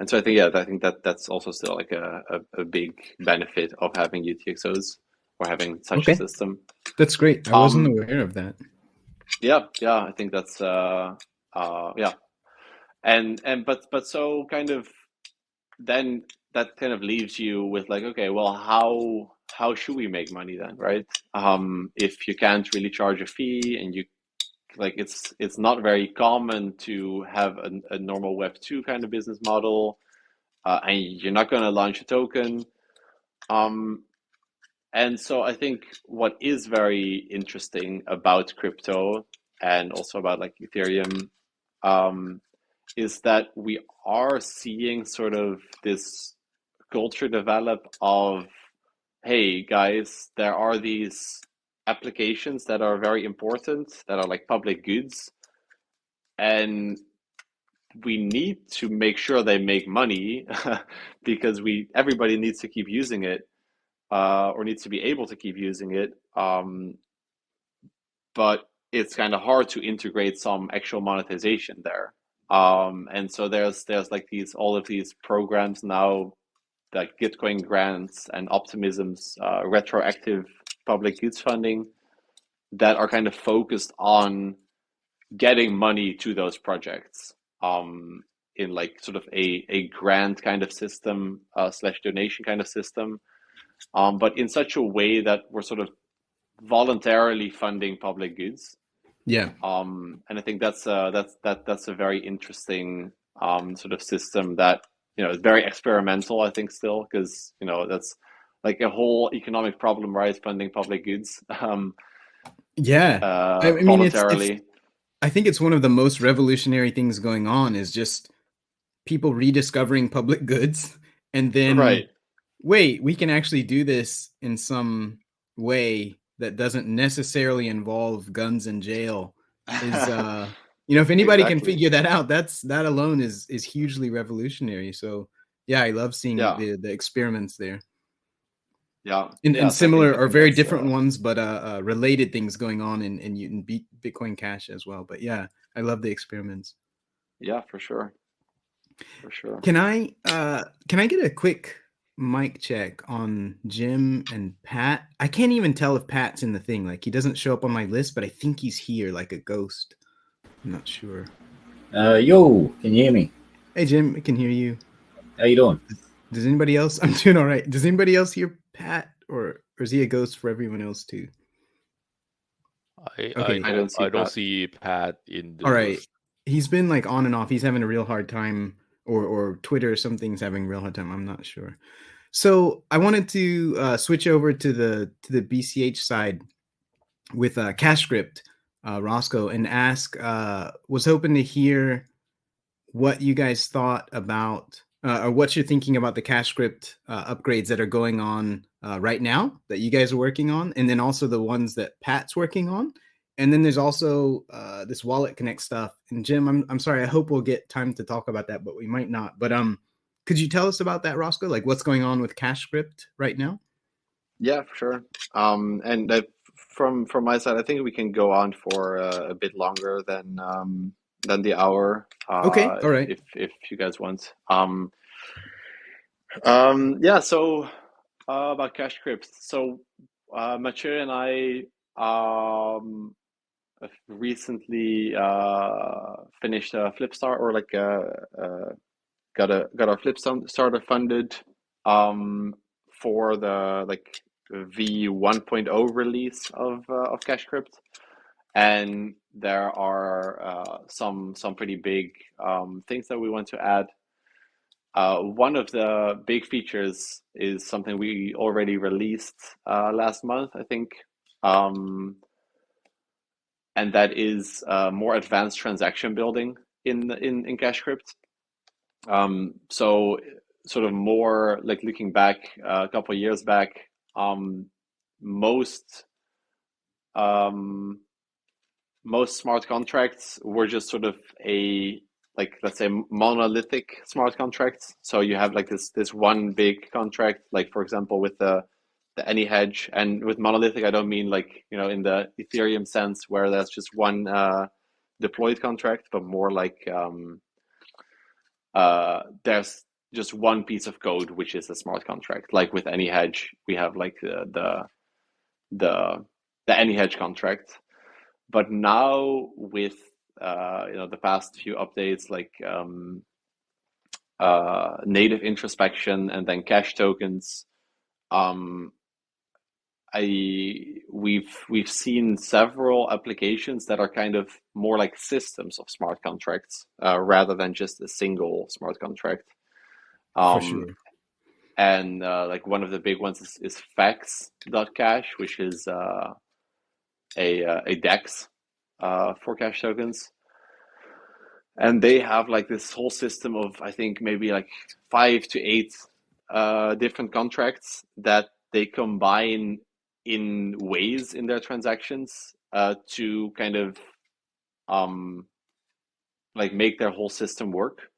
so I think that's also still like a big benefit of having UTXOs or having such a system. That's great. I wasn't aware of that. Yeah, I think that's but so kind of then that kind of leaves you with, like, okay, well, how should we make money then, right? If you can't really charge a fee, and you, like, it's not very common to have a normal Web2 kind of business model, and you're not going to launch a token. And so I think what is very interesting about crypto, and also about like Ethereum, is that we are seeing sort of this culture develop of hey guys, there are these applications that are very important, that are like public goods, and we need to make sure they make money because everybody needs to keep using it, or needs to be able to keep using it. But it's kind of hard to integrate some actual monetization there. And so there's like all of these programs now, like Gitcoin grants and Optimism's retroactive public goods funding, that are kind of focused on getting money to those projects, in like sort of a grant kind of system, slash donation kind of system, but in such a way that we're sort of voluntarily funding public goods. Yeah. And I think that's a very interesting sort of system that, is very experimental, I think, still, because that's like a whole economic problem, right? Funding public goods Yeah. I mean, voluntarily. I think it's one of the most revolutionary things going on, is just people rediscovering public goods, and then Right. wait, we can actually do this in some way that doesn't necessarily involve guns and jail. Is if anybody can Exactly. figure that out, that alone is hugely revolutionary. So yeah, I love seeing the experiments there. Yeah. And Yeah, so I similar think or very that's, different ones, but related things going on in Bitcoin Cash as well. But yeah, I love the experiments. Yeah, for sure. For sure. Can I get a quick mic check on Jim and Pat? I can't even tell if Pat's in the thing. Like, he doesn't show up on my list, but I think he's here like a ghost. I'm not sure. Yo, can you hear me? Hey Jim, I can hear you. How you doing? Does anybody else? I'm doing all right. Does anybody else hear Pat, or is he a ghost for everyone else too? I don't see Pat in the all right. list. He's been like on and off. He's having a real hard time, or Twitter or something's having a real hard time. I'm not sure. So I wanted to switch over to the BCH side with CashScript, Rosco, and ask. Was hoping to hear what you guys thought about, or what you're thinking about the CashScript upgrades that are going on right now that you guys are working on, and then also the ones that Pat's working on. And then there's also this Wallet Connect stuff. And Jim, I'm sorry, I hope we'll get time to talk about that, but we might not. But could you tell us about that, Rosco? Like, what's going on with CashScript right now? Yeah, for sure. And from my side, I think we can go on for a bit longer than the hour. Okay, all right. If you guys want. Yeah. So about CashScript. So Mathieu and I recently finished a Flipstart, or like got our Flipstarter funded for the like V1.0 release of CashScript, and there are some pretty big things that we want to add. One of the big features is something we already released last month, I think. And that is more advanced transaction building in CashScript. So sort of more like looking back a couple of years back, most smart contracts were just sort of let's say monolithic smart contracts. So you have like this one big contract, like for example with the AnyHedge. And with monolithic, I don't mean like, in the Ethereum sense where there's just one deployed contract, but more like there's just one piece of code which is a smart contract. Like with AnyHedge, we have like the AnyHedge contract. But now with the past few updates, like native introspection and then cash tokens, we've seen several applications that are kind of more like systems of smart contracts rather than just a single smart contract. For sure. And like one of the big ones is Revoke.cash, which is a DEX for cash tokens. And they have like this whole system of, I think, maybe like 5 to 8 different contracts that they combine in ways in their transactions to kind of like make their whole system work.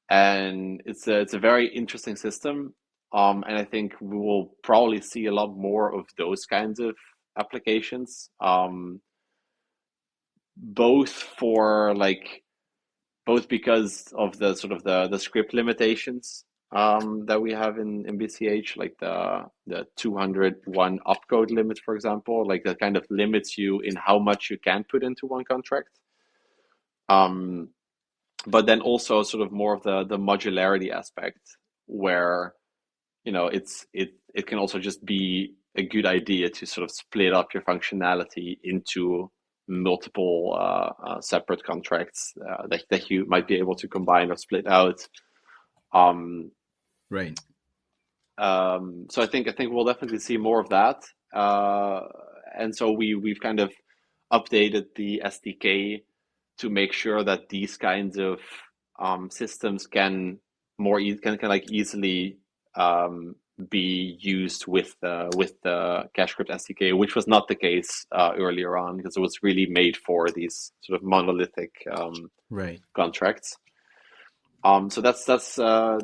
And it's a very interesting system. And I think we will probably see a lot more of those kinds of applications, both because of the sort of the script limitations that we have in BCH, like the 201 opcode limit, for example, like that kind of limits you in how much you can put into one contract. But then also sort of more of the modularity aspect, where it can also just be a good idea to sort of split up your functionality into multiple separate contracts that you might be able to combine or split out. Right. So I think we'll definitely see more of that. And so we've kind of updated the SDK to make sure that these kinds of systems can like easily be used with the CashScript SDK, which was not the case earlier on, because it was really made for these sort of monolithic Right. contracts. So that's a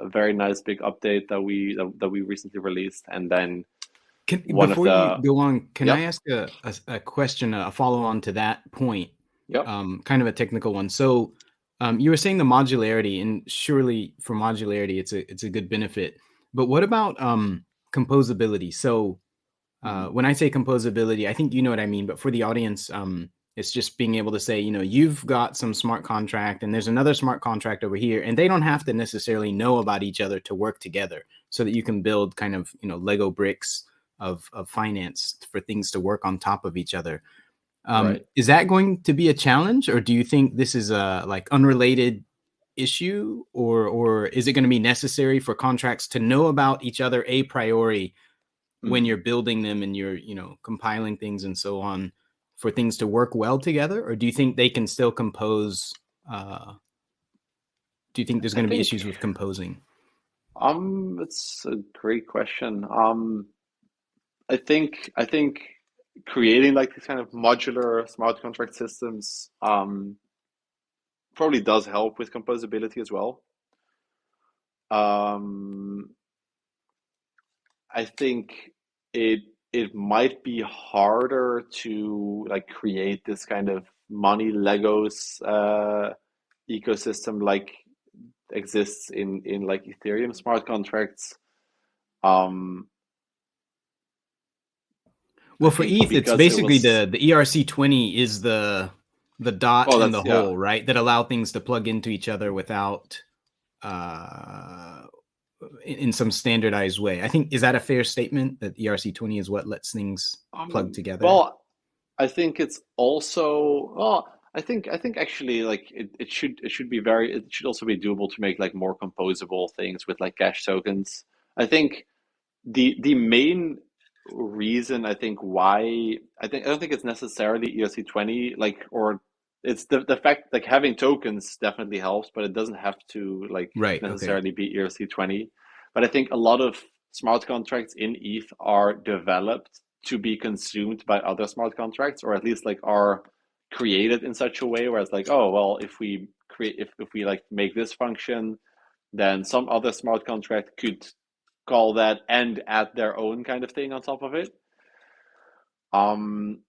very nice big update that we recently released. And then before you go on, can Yep. I ask a question, a follow on to that point? Yep. Kind of a technical one. So you were saying the modularity, and surely for modularity, it's a good benefit. But what about composability? So when I say composability, I think you know what I mean. But for the audience, it's just being able to say, you've got some smart contract and there's another smart contract over here, and they don't have to necessarily know about each other to work together, so that you can build kind of, Lego bricks of finance for things to work on top of each other. Right. Is that going to be a challenge, or do you think this is a like unrelated issue, or is it going to be necessary for contracts to know about each other a priori when you're building them and you're, compiling things and so on, for things to work well together? Or do you think they can still compose? Do you think there's going to be issues with composing? It's a great question. I think creating like these kind of modular smart contract systems probably does help with composability as well. I think it might be harder to like create this kind of money Legos ecosystem like exists in like Ethereum smart contracts. Well, for ETH, it's basically the ERC20 is the dot and the hole, right? That allow things to plug into each other without in some standardized way. I think, is that a fair statement, that ERC20 is what lets things plug together? Well, I think it's also I think actually like it should also be doable to make like more composable things with like cash tokens. I think the main reason I don't think it's necessarily ERC20, like, or it's the fact like having tokens definitely helps, but it doesn't have to like necessarily be ERC20. But I think a lot of smart contracts in ETH are developed to be consumed by other smart contracts, or at least like are created in such a way where it's like, oh well, if we like make this function, then some other smart contract could call that and add their own kind of thing on top of it. And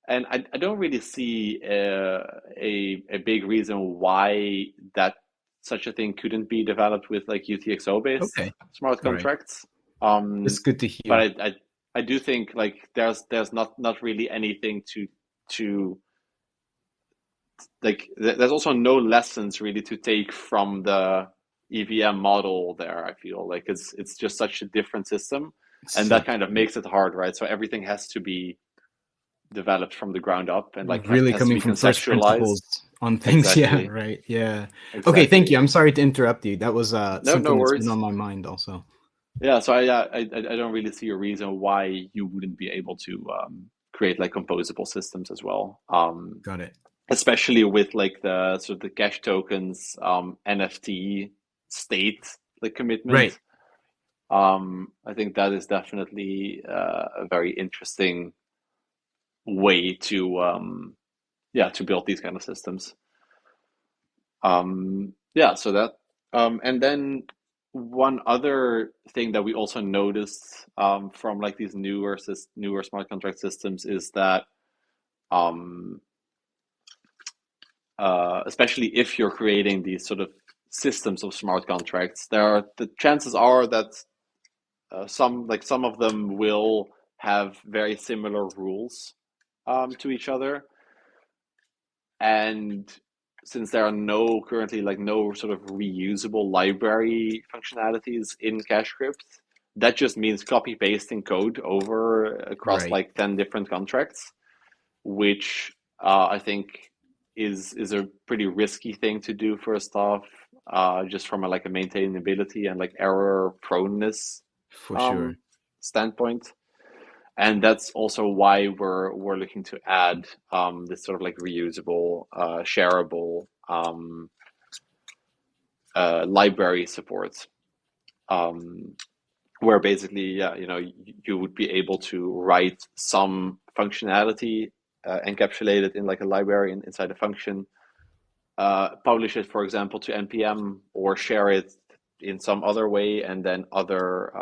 I don't really see a big reason why that such a thing couldn't be developed with like UTXO based smart contracts. It's good to hear. But I do think like there's not really anything to like, there's also no lessons really to take from the EVM model there. I feel like it's just such a different system, and that kind of makes it hard, right? So everything has to be developed from the ground up and like really coming from first principles on things. Exactly. Yeah, right. Yeah. Exactly. Okay, thank you. I'm sorry to interrupt you. That was something no worries. that's been on my mind also. Yeah, so I don't really see a reason why you wouldn't be able to create like composable systems as well. Got it. Especially with like the sort of the cash tokens NFT state like commitment. Right. I think that is definitely a very interesting way to to build these kind of systems. So that and then one other thing that we also noticed from like these newer smart contract systems is that especially if you're creating these sort of systems of smart contracts, the chances are that some of them will have very similar rules to each other, and since there are currently no sort of reusable library functionalities in CashScript, that just means copy pasting code over across Right. like 10 different contracts, which I think is a pretty risky thing to do first off, just from a maintainability and like error proneness For sure. standpoint. And that's also why we're looking to add this sort of like reusable, shareable library support, where basically, you would be able to write some functionality encapsulated in like a library inside a function, publish it, for example, to npm, or share it in some other way, and then other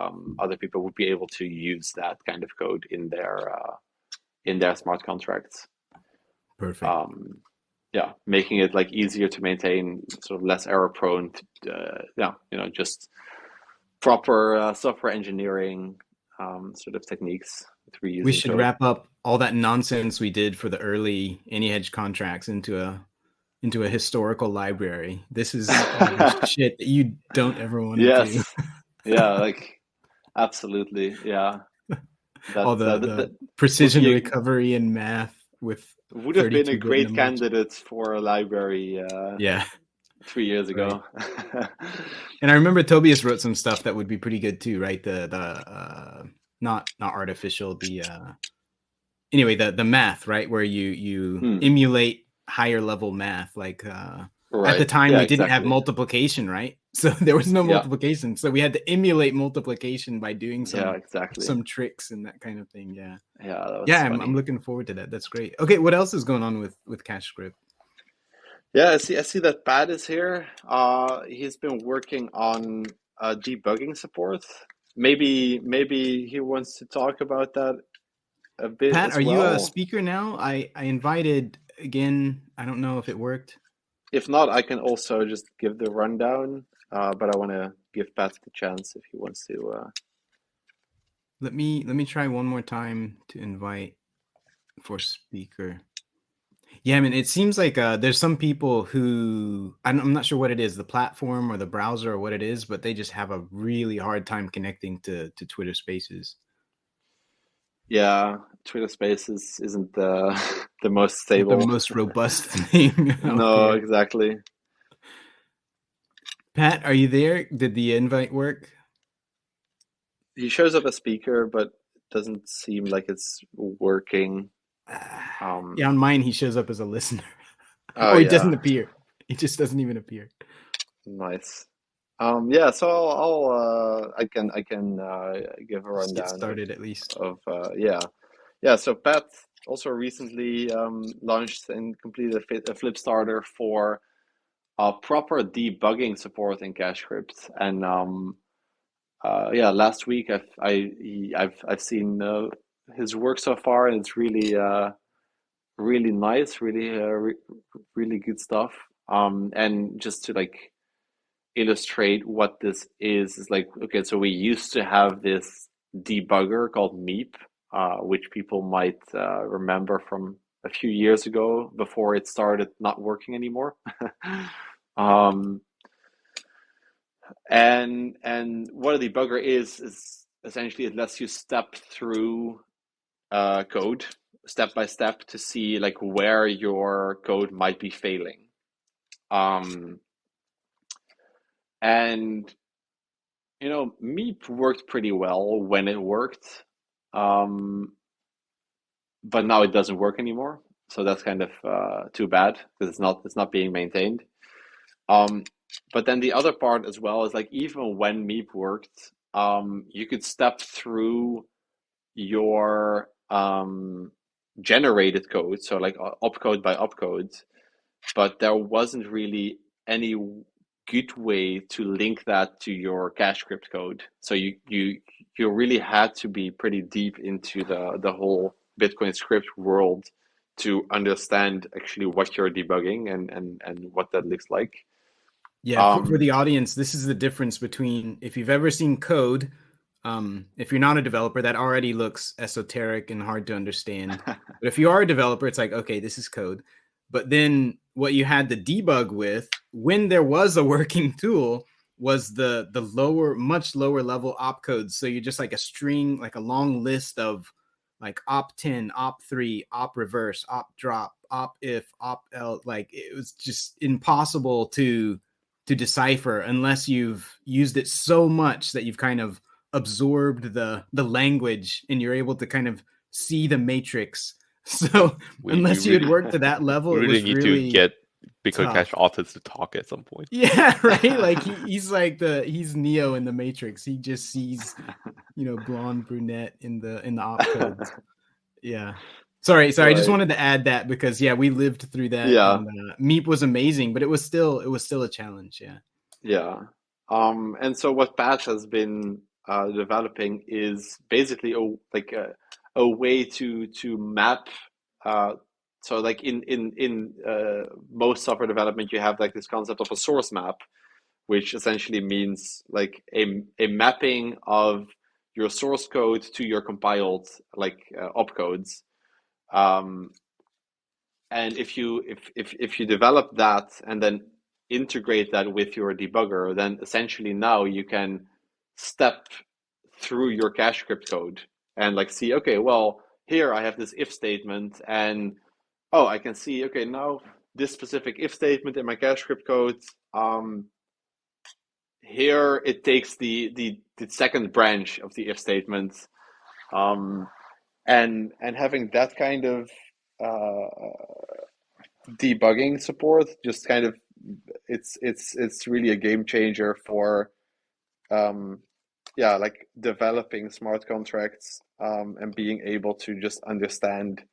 people would be able to use that kind of code in their smart contracts. Perfect. Making it like easier to maintain, sort of less error prone. Just proper software engineering sort of techniques with reusing We should code. wrap up all that nonsense we did for the early AnyHedge contracts into a historical library. This is all the shit that you don't ever want to do. Yeah, like absolutely, yeah. All the precision recovery and math with would have been a 32-bit great numbers. Candidate for a library. 3 years ago. Right. And I remember Tobias wrote some stuff that would be pretty good too, right? The not artificial, anyway, the math, right? Where you emulate higher level math, like right. At the time we didn't have multiplication, right? So there was no multiplication. So we had to emulate multiplication by doing some tricks and that kind of thing. Yeah. I'm looking forward to that. That's great. Okay, what else is going on with CashScript? Yeah, I see that Pat is here. He's been working on debugging support. Maybe he wants to talk about that a bit. Pat, as are well. You a speaker now? I invited again. I don't know if it worked. If not, I can also just give the rundown. But I want to give Pat the chance if he wants to. Let me try one more time to invite for speaker. Yeah, I mean, it seems like there's some people who I'm not sure what it is, the platform or the browser or what it is, but they just have a really hard time connecting to Twitter Spaces. Yeah, Twitter Spaces isn't the most stable, the most robust thing. No, exactly. Pat, are you there? Did the invite work? He shows up as speaker, but doesn't seem like it's working. On mine he shows up as a listener. He doesn't appear. He just doesn't even appear. Nice. So I can give a rundown. Get started at least. So Pat also recently launched and completed a flip starter for proper debugging support in CashScript, and last week I've seen his work so far, and it's really really nice, really good stuff. And just to like illustrate what this is like, okay, so we used to have this debugger called Meep, which people might remember from a few years ago before it started not working anymore. And what a debugger is essentially it lets you step through code step by step to see like where your code might be failing. And Meep worked pretty well when it worked, but now it doesn't work anymore. So that's kind of too bad because it's not being maintained. But then the other part as well is like even when Meep worked, you could step through your generated code, so like opcode by opcode, but there wasn't really any good way to link that to your cache script code. So you really had to be pretty deep into the whole Bitcoin script world to understand actually what you're debugging and what that looks like. Yeah, for the audience, this is the difference between, if you've ever seen code, if you're not a developer, that already looks esoteric and hard to understand. But if you are a developer, it's like, okay, this is code. But then what you had to debug with, when there was a working tool, was the lower, much lower level opcodes. So you're just like a string, like a long list of like op10, op3, op reverse, op drop, op if, op else. Like it was just impossible to decipher unless you've used it so much that you've kind of absorbed the language and you're able to kind of see the matrix. So unless you had worked to that level, we it was need really to get Bitcoin tough. Cash authors to talk at some point. Yeah, right. Like he's like he's Neo in the Matrix. He just sees, blonde brunette in the opcodes. Yeah. Sorry. Right. I just wanted to add that because we lived through that. Yeah. And, Meep was amazing, but it was still a challenge. Yeah. Yeah. And so what Pat has been developing is basically a way to map. So like in most software development, you have like this concept of a source map, which essentially means like a mapping of your source code to your compiled like opcodes. And if you develop that and then integrate that with your debugger, then essentially now you can step through your cache script code and like see, okay, well, here I have this if statement, and I can see, okay, now this specific if statement in my cache script code, here it takes the second branch of the if statement, and having that kind of debugging support just kind of it's really a game changer for like developing smart contracts, and being able to just understand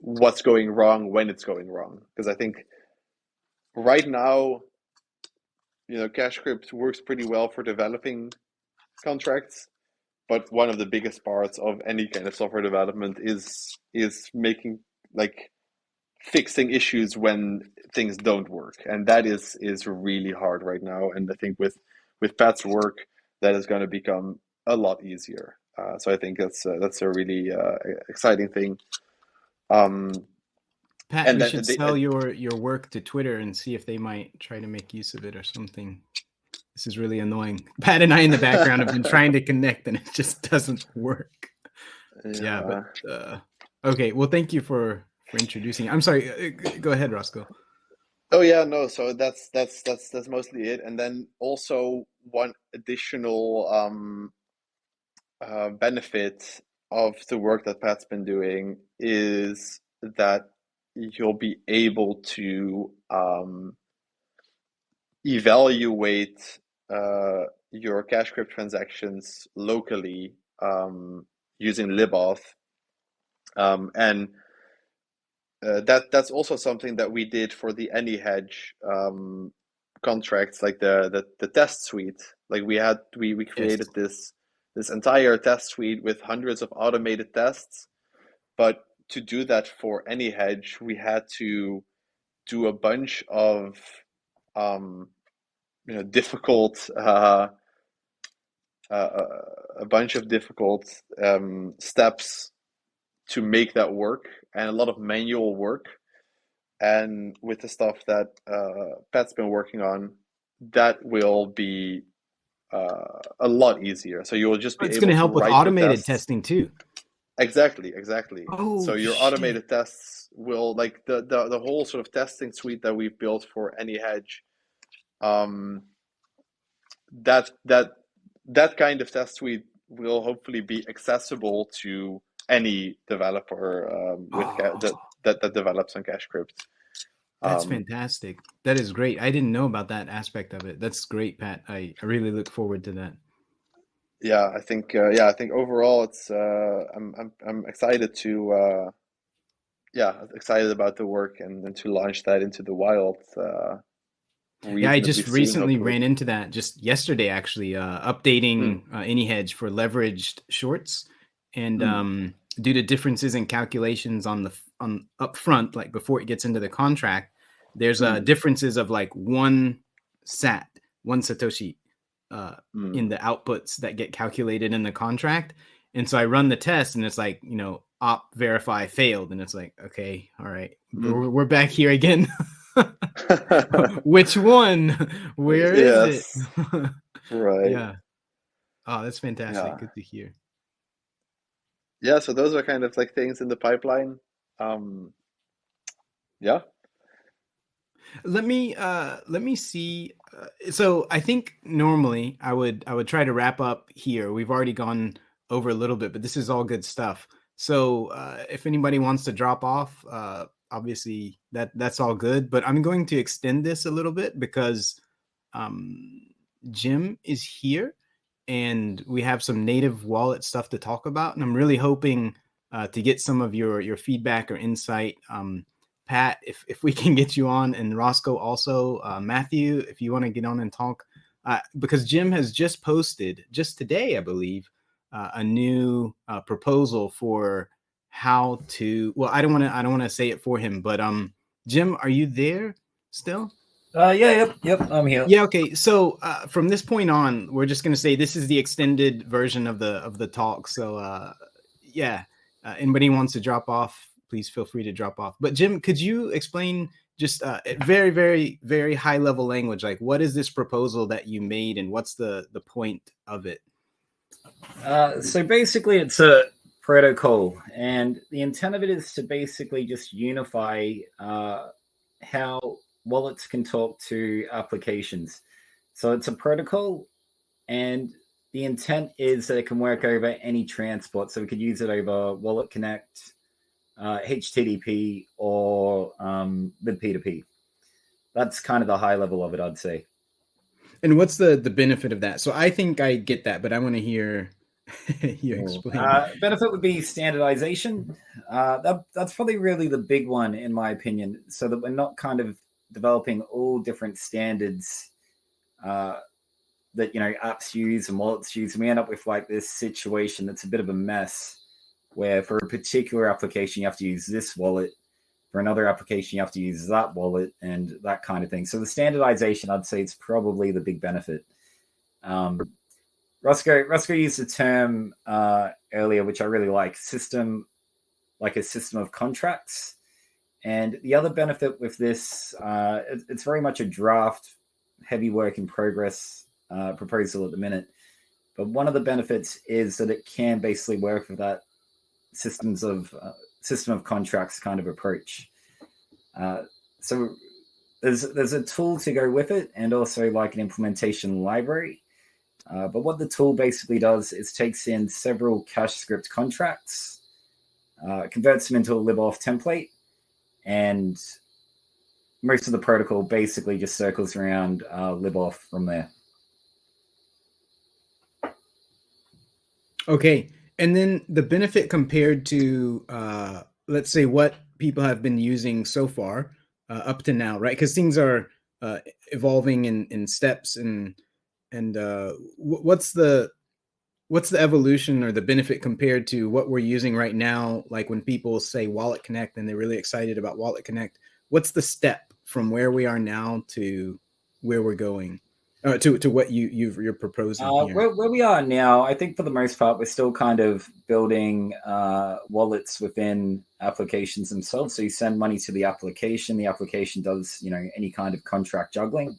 what's going wrong when it's going wrong. Because I think right now, cache script works pretty well for developing contracts, but one of the biggest parts of any kind of software development is making like fixing issues when things don't work, and that is really hard right now. And I think with Pat's work, that is going to become a lot easier. So I think that's a really exciting thing. Pat, and we should sell your work to Twitter and see if they might try to make use of it or something. This is really annoying. Pat and I in the background have been trying to connect and it just doesn't work. But okay. Well, thank you for introducing. I'm sorry. Go ahead, Rosco. Oh yeah, no. So that's mostly it. And then also one additional benefit of the work that Pat's been doing is that you'll be able to evaluate your cache script transactions locally using libauth, and that's also something that we did for the AnyHedge contracts, like the test suite. Like we created this entire test suite with hundreds of automated tests, but to do that for AnyHedge, we had to do a bunch of difficult steps to make that work, and a lot of manual work. And with the stuff that Pat's been working on, that will be a lot easier. So you will just be able to going to help with write automated testing too. Exactly. Oh, so your automated tests will, like the whole sort of testing suite that we've built for AnyHedge, that kind of test suite will hopefully be accessible to any developer that develops on cache script. That's fantastic. That is great. I didn't know about that aspect of it. That's great, Pat. I really look forward to that. Yeah, I think overall it's I'm excited to excited about the work and to launch that into the wild Yeah, I reasonably just soon, recently hopefully. ran into that just yesterday, actually, updating AnyHedge for leveraged shorts, and due to differences in calculations on upfront, like before it gets into the contract, there's differences of like one satoshi in the outputs that get calculated in the contract. And so I run the test, and it's like, op verify failed, and it's like, okay, all right, we're back here again. Which one? Where is it? Yes. Right. Yeah. Oh, that's fantastic. Yeah. Good to hear. Yeah, so those are kind of like things in the pipeline. Yeah. Let me see. So I think normally I would try to wrap up here. We've already gone over a little bit, but this is all good stuff. So if anybody wants to drop off, obviously that's all good. But I'm going to extend this a little bit because Jim is here, and we have some native wallet stuff to talk about. And I'm really hoping to get some of your feedback or insight. Pat, if we can get you on, and Rosco also, Matthew, if you want to get on and talk, because Jim has just posted just today, I believe, a new proposal for how to. Well, I don't want to say it for him, but Jim, are you there still? Yep, I'm here. Yeah, okay. So from this point on, we're just going to say this is the extended version of the talk. So anybody wants to drop off, please feel free to drop off. But Jim, could you explain just at very, very, very high level language, like what is this proposal that you made, and what's the point of it? So basically, it's a protocol, and the intent of it is to basically just unify how wallets can talk to applications. So it's a protocol, and the intent is that it can work over any transport. So we could use it over Wallet Connect, HTTP, or libp2p. That's kind of the high level of it, I'd say. And what's the benefit of that? So I think I get that, but I want to hear you explain. Benefit would be standardization. That's probably really the big one, in my opinion, so that we're not kind of developing all different standards that apps use and wallets use, and we end up with like this situation that's a bit of a mess, where for a particular application you have to use this wallet, for another application you have to use that wallet, and that kind of thing. So the standardization, I'd say, it's probably the big benefit. Rosco used the term earlier, which I really like, a system of contracts. And the other benefit with this, it's very much a draft, heavy work in progress proposal at the minute. But one of the benefits is that it can basically work with that system of contracts kind of approach. So there's a tool to go with it, and also like an implementation library. But what the tool basically does is takes in several cache script contracts, converts them into a libauth template, and most of the protocol basically just circles around libauth from there. Okay. And then the benefit compared to, let's say, what people have been using so far up to now, right? Because things are evolving in steps, and what's the evolution or the benefit compared to what we're using right now? Like when people say Wallet Connect and they're really excited about Wallet Connect, what's the step from where we are now to where we're going? To what you're proposing here? Where we are now, I think for the most part, we're still kind of building wallets within applications themselves. So you send money to the application does, any kind of contract juggling,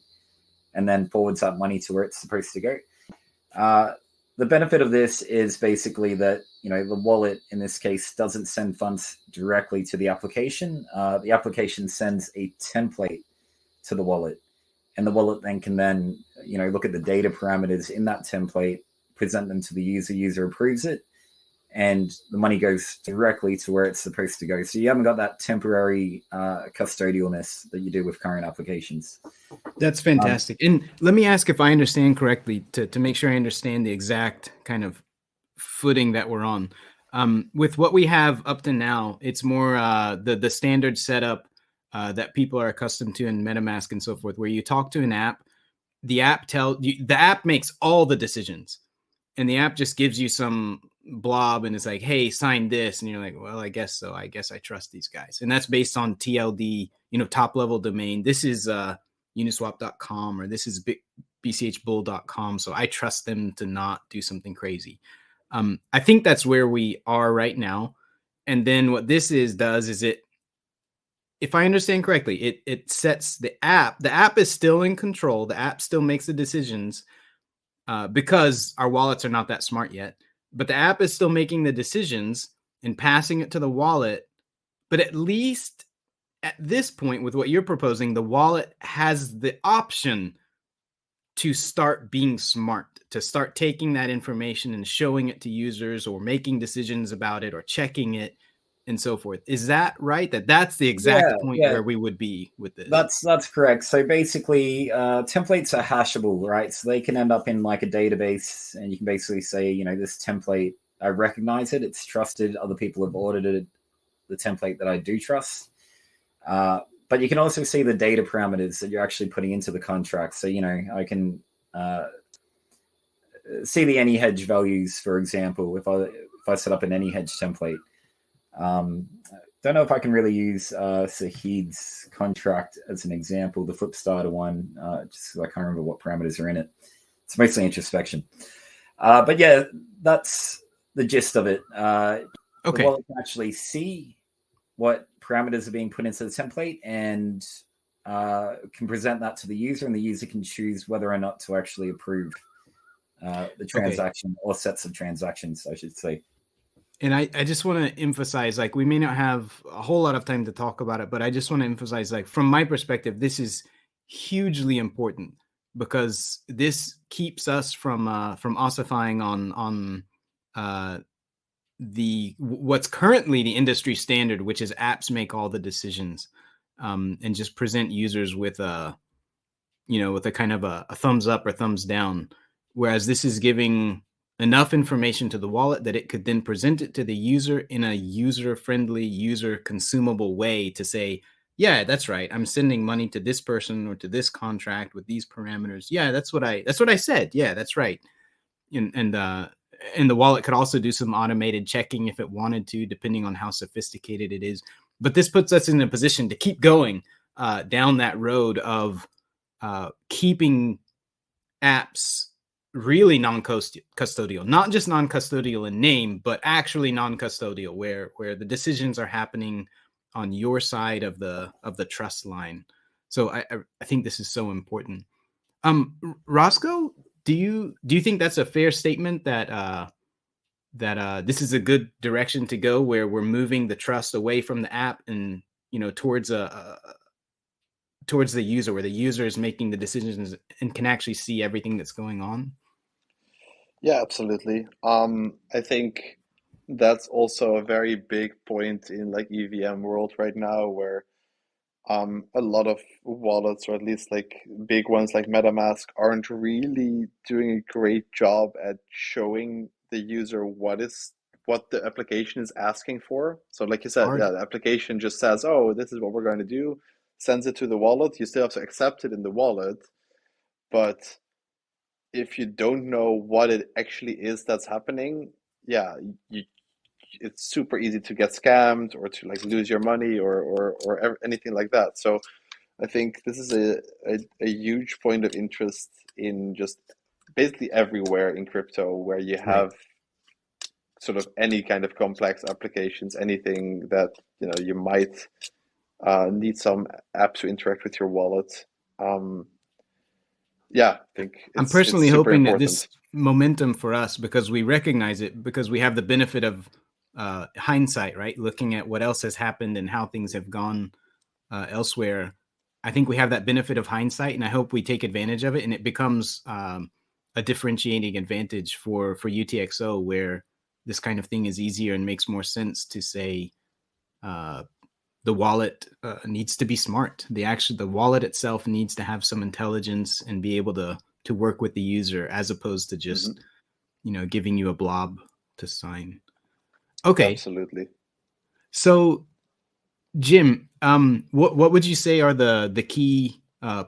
and then forwards that money to where it's supposed to go. The benefit of this is basically that, the wallet in this case doesn't send funds directly to the application. The application sends a template to the wallet. And the wallet then can look at the data parameters in that template, present them to the user approves it, and the money goes directly to where it's supposed to go. So you haven't got that temporary custodialness that you do with current applications. That's fantastic. And let me ask if I understand correctly to make sure I understand the exact kind of footing that we're on. With what we have up to now, it's more the standard setup that people are accustomed to in MetaMask and so forth, where you talk to an app, the app makes all the decisions, and the app just gives you some blob and it's like, hey, sign this, and you're like, well, I guess so. I guess I trust these guys, and that's based on TLD, top level domain. This is Uniswap.com or this is BCHbull.com, so I trust them to not do something crazy. I think that's where we are right now. And then what this does is it, if I understand correctly, it sets the app is still in control. The app still makes the decisions because our wallets are not that smart yet, but the app is still making the decisions and passing it to the wallet. But at least at this point, with what you're proposing, the wallet has the option to start being smart, to start taking that information and showing it to users or making decisions about it or checking it and so forth. Is that right? That's the exact point where we would be with this? That's correct. So basically, templates are hashable, right? So they can end up in like a database, and you can basically say, this template, I recognize it. It's trusted. Other people have audited the template that I do trust. But you can also see the data parameters that you're actually putting into the contract. So, I can see the any hedge values, for example, if I set up an any hedge template. Don't know if I can really use Sahid's contract as an example, the Flipstarter one, just because I can't remember what parameters are in it. It's mostly introspection. But yeah, that's the gist of it. Okay. The wallet can actually see what parameters are being put into the template and can present that to the user, and the user can choose whether or not to actually approve the transaction or sets of transactions, I should say. And I just want to emphasize, like, we may not have a whole lot of time to talk about it, but I just want to emphasize, like, from my perspective, this is hugely important because this keeps us from ossifying on what's currently the industry standard, which is apps make all the decisions, and just present users with a kind of a thumbs up or thumbs down. Whereas this is giving enough information to the wallet that it could then present it to the user in a user-friendly, user-consumable way to say, yeah, that's right, I'm sending money to this person or to this contract with these parameters. Yeah, that's what I said. Yeah, that's right. And the wallet could also do some automated checking if it wanted to, depending on how sophisticated it is. But this puts us in a position to keep going down that road of keeping apps really non-custodial, not just non-custodial in name, but actually non-custodial, where the decisions are happening on your side of the trust line. So I think this is so important. Rosco, do you think that's a fair statement that this is a good direction to go, where we're moving the trust away from the app and towards the user, where the user is making the decisions and can actually see everything that's going on? Yeah, absolutely. I think that's also a very big point in like EVM world right now, where a lot of wallets, or at least like big ones like MetaMask, aren't really doing a great job at showing the user what the application is asking for. So like you said, the application just says, oh, this is what we're going to do, sends it to the wallet. You still have to accept it in the wallet, but if you don't know what it actually is that's happening, yeah, it's super easy to get scammed or to like lose your money or anything like that. So I think this is a huge point of interest in just basically everywhere in crypto, where you have sort of any kind of complex applications, anything that you might need some app to interact with your wallet. Yeah, I think I'm personally hoping important. that this momentum for us, because we recognize it, because we have the benefit of hindsight, right? Looking at what else has happened and how things have gone elsewhere. I think we have that benefit of hindsight, and I hope we take advantage of it, and it becomes a differentiating advantage for UTXO, where this kind of thing is easier and makes more sense to say, the wallet needs to be smart. The wallet itself needs to have some intelligence and be able to work with the user, as opposed to just giving you a blob to sign. Okay. Absolutely. So, Jim, what would you say are the key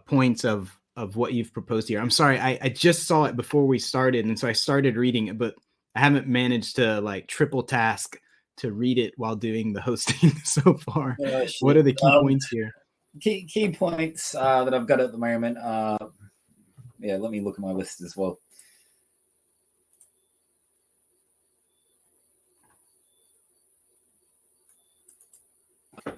points of what you've proposed here? I'm sorry, I just saw it before we started, and so I started reading it, but I haven't managed to like triple task to read it while doing the hosting so far. What are the key points here? Key points that I've got at the moment. Let me look at my list as well.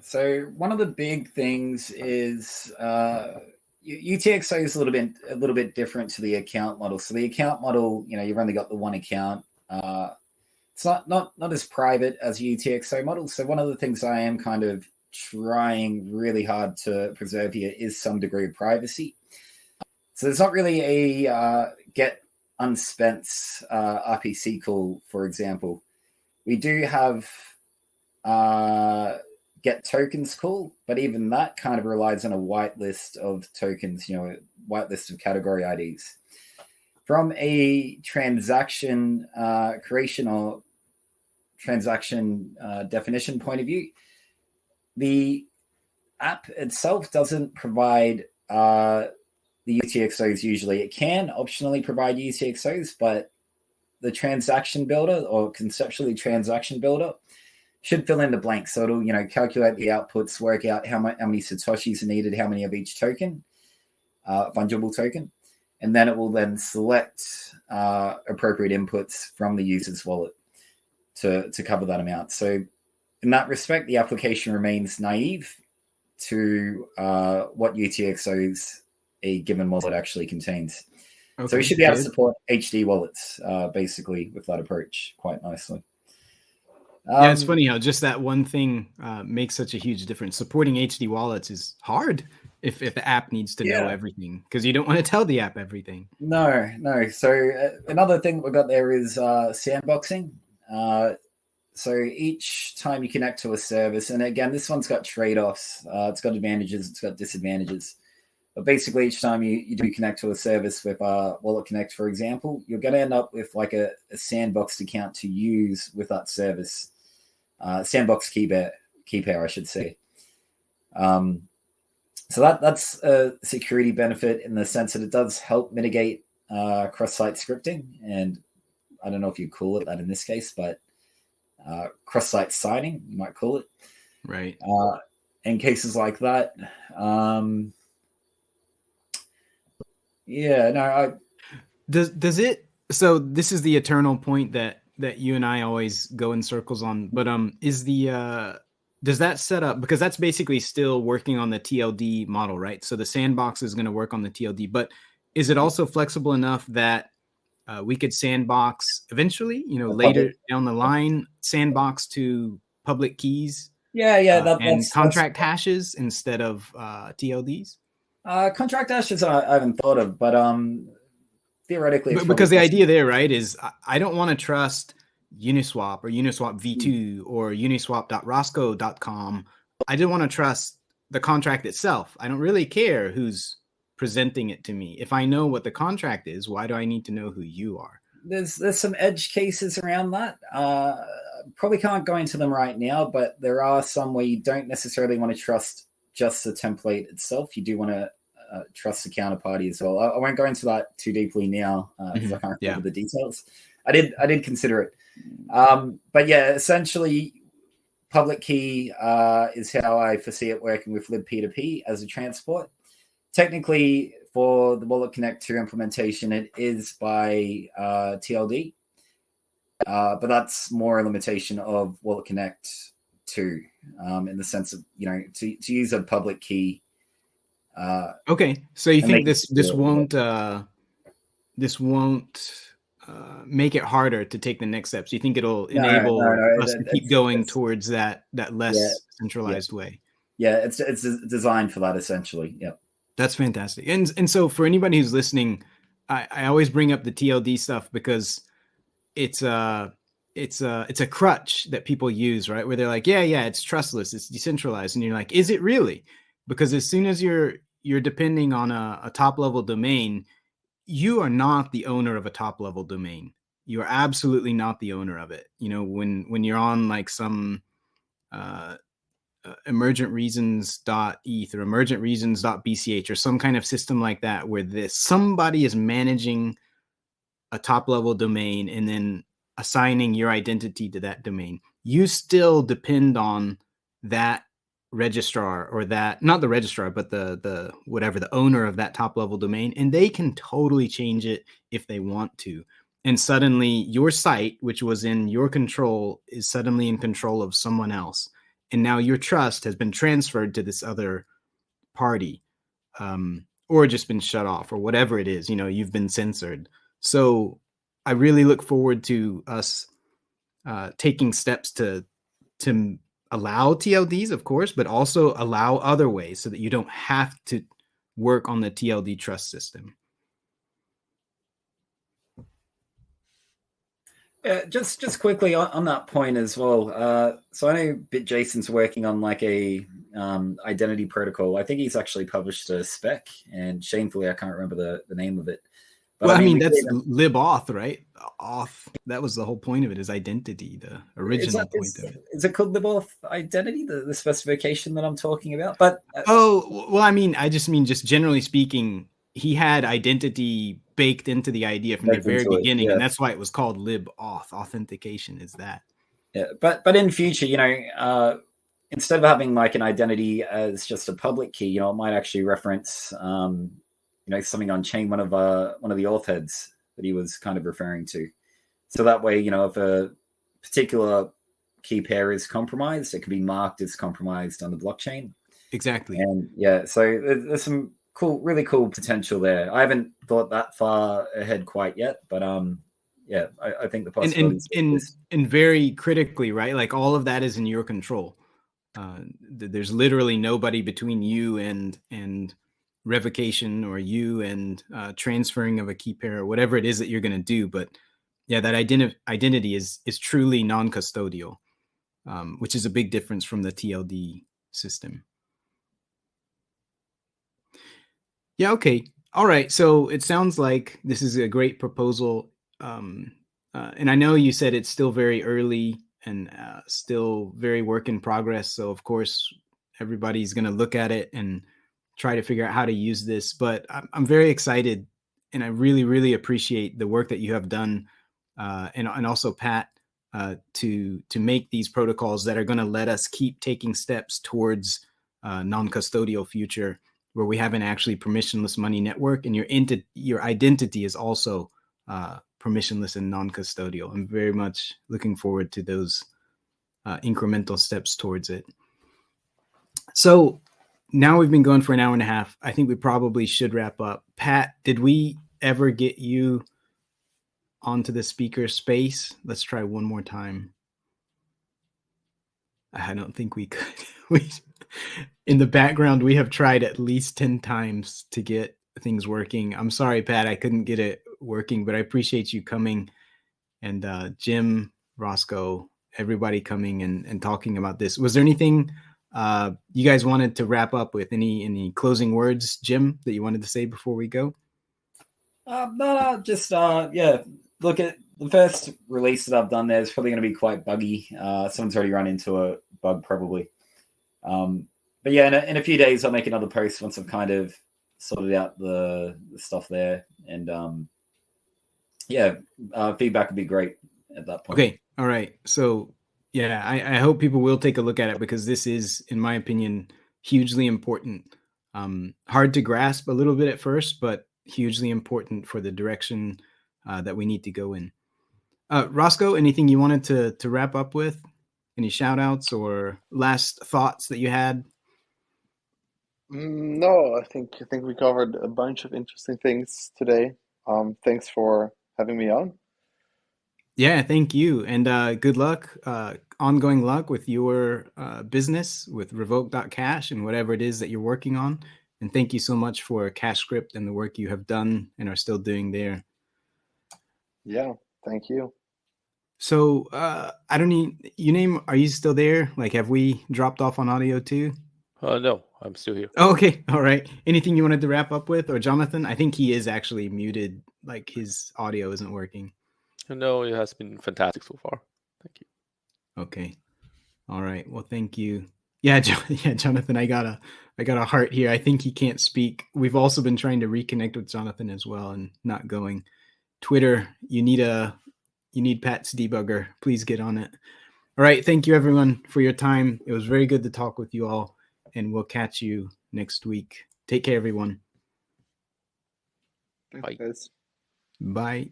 So one of the big things is UTXO is a little bit different to the account model. So the account model, you've only got the one account. It's not as private as UTXO model. So one of the things I am kind of trying really hard to preserve here is some degree of privacy. So there's not really a get unspent RPC call, for example. We do have get tokens call, but even that kind of relies on a whitelist of tokens, a whitelist of category IDs. From a transaction creation or transaction definition point of view, the app itself doesn't provide the UTXOs usually. It can optionally provide UTXOs, but the transaction builder, or conceptually transaction builder, should fill in the blanks. So it'll, calculate the outputs, work out how many Satoshis are needed, how many of each token, fungible token. And then it will then select appropriate inputs from the user's wallet to cover that amount. So in that respect, the application remains naive to what UTXOs a given wallet actually contains. Okay, so we should be able to support HD wallets, basically, with that approach quite nicely. Yeah, it's funny how just that one thing makes such a huge difference. Supporting HD wallets is hard if the app needs to know everything, because you don't want to tell the app everything. No. So another thing we've got there is sandboxing. So each time you connect to a service, and again, this one's got trade-offs. It's got advantages, it's got disadvantages. But basically, each time you do connect to a service with Wallet Connect, for example, you're going to end up with like a sandboxed account to use with that service. Sandbox key pair, I should say. So that's a security benefit in the sense that it does help mitigate cross-site scripting. And I don't know if you call it that in this case, but cross-site signing, you might call it. Right. In cases like that. Does it, so this is the eternal point that you and I always go in circles on, but does that set up, because that's basically still working on the TLD model, right? So the sandbox is going to work on the TLD, but is it also flexible enough that we could sandbox eventually, later down the line, sandbox to public keys? And contract hashes instead of TLDs? Contract hashes I haven't thought of, but theoretically, because the idea there, right, is I don't want to trust Uniswap or Uniswap v2 or uniswap.rosco.com. I just want to trust the contract itself. I don't really care who's presenting it to me. If I know what the contract is, why do I need to know who you are? There's some edge cases around that. Probably can't go into them right now, but there are some where you don't necessarily want to trust just the template itself. You do want to trust the counterparty as well. I won't go into that too deeply now because I can't remember the details. I did consider it. But yeah, essentially public key is how I foresee it working with libp2p as a transport. Technically, for the Wallet Connect 2 implementation, it is by TLD, but that's more a limitation of Wallet Connect 2 in the sense of, to use a public key. Okay, so you think this won't make it harder to take the next steps? You think it'll enable us to keep going towards that less centralized way? Yeah, it's designed for that essentially. Yep. That's fantastic. And so for anybody who's listening, I always bring up the TLD stuff because it's it's a crutch that people use, right? Where they're like, yeah, it's trustless, it's decentralized, and you're like, is it really? Because as soon as you're depending on a top level domain, you are not the owner of a top level domain. You are absolutely not the owner of it. You know, when you're on like some emergent reasons.eth or emergent reasons.bch or some kind of system like that, where somebody is managing a top level domain and then assigning your identity to that domain, you still depend on that registrar, or that, not the registrar, but the whatever, the owner of that top level domain, and they can totally change it if they want to. And suddenly your site, which was in your control, is suddenly in control of someone else. And now your trust has been transferred to this other party, or just been shut off, or whatever it is, you know, you've been censored. So I really look forward to us taking steps to allow TLDs, of course, but also allow other ways so that you don't have to work on the TLD trust system. Just quickly on that point as well. So I know BitJason's working on like a identity protocol. I think he's actually published a spec, and shamefully I can't remember the name of it. But well, I mean that's libauth, right? Auth. That was the whole point of it, is identity, the original point of it. Is it called libauth identity, the specification that I'm talking about? But well, I mean, I just mean, just generally speaking, he had identity baked into the idea from the very beginning, and that's why it was called libauth. Authentication is that. Yeah, but in future, you know, instead of having like an identity as just a public key, you know, it might actually reference, you know, something on chain, one of the auth heads that he was kind of referring to. So that way, you know, if a particular key pair is compromised, it can be marked as compromised on the blockchain. Exactly. And yeah, so there's some really cool potential there. I haven't thought that far ahead quite yet, but yeah, I think the possibilities and very critically, right? Like all of that is in your control. There's literally nobody between you and revocation, or you and transferring of a key pair, or whatever it is that you're going to do. But yeah, that identity is truly non-custodial, which is a big difference from the TLD system. Yeah. Okay. All right. So it sounds like this is a great proposal. And I know you said it's still very early and still very work in progress. So of course, everybody's going to look at it and try to figure out how to use this. But I'm very excited, and I really, really appreciate the work that you have done, and also Pat, to make these protocols that are going to let us keep taking steps towards non-custodial future, where we have an actually permissionless money network, and your identity is also permissionless and non-custodial. I'm very much looking forward to those incremental steps towards it. So now we've been going for an hour and a half. I think we probably should wrap up. Pat, did we ever get you onto the speaker space? Let's try one more time. I don't think we could. In the background, we have tried at least 10 times to get things working. I'm sorry, Pat, I couldn't get it working, but I appreciate you coming, and Jim, Rosco, everybody coming and talking about this. Was there anything you guys wanted to wrap up with? Any closing words, Jim, that you wanted to say before we go? No, just yeah. Look, at the first release that I've done there is probably going to be quite buggy. Someone's already run into a bug, probably. But yeah, in a few days, I'll make another post once I've kind of sorted out the stuff there, and yeah, feedback would be great at that point. Okay, all right. So yeah, I hope people will take a look at it, because this is, in my opinion, hugely important. Hard to grasp a little bit at first, but hugely important for the direction that we need to go in. Rosco, anything you wanted to wrap up with? Any shout outs or last thoughts that you had? No, I think we covered a bunch of interesting things today. Thanks for having me on. Yeah, thank you. And good luck, ongoing luck with your business, with Revoke.cash and whatever it is that you're working on. And thank you so much for CashScript and the work you have done and are still doing there. Yeah, thank you. So I don't need you name. Are you still there? Like, have we dropped off on audio too? No, I'm still here. Oh, okay, all right. Anything you wanted to wrap up with, or Jonathan? I think he is actually muted. Like his audio isn't working. No, it has been fantastic so far. Thank you. Okay. All right. Well, thank you. Yeah, Jonathan, I got a heart here. I think he can't speak. We've also been trying to reconnect with Jonathan as well and not going. Twitter, you need Pat's debugger. Please get on it. All right. Thank you everyone for your time. It was very good to talk with you all, and we'll catch you next week. Take care, everyone. Thanks, Bye. guys. Bye.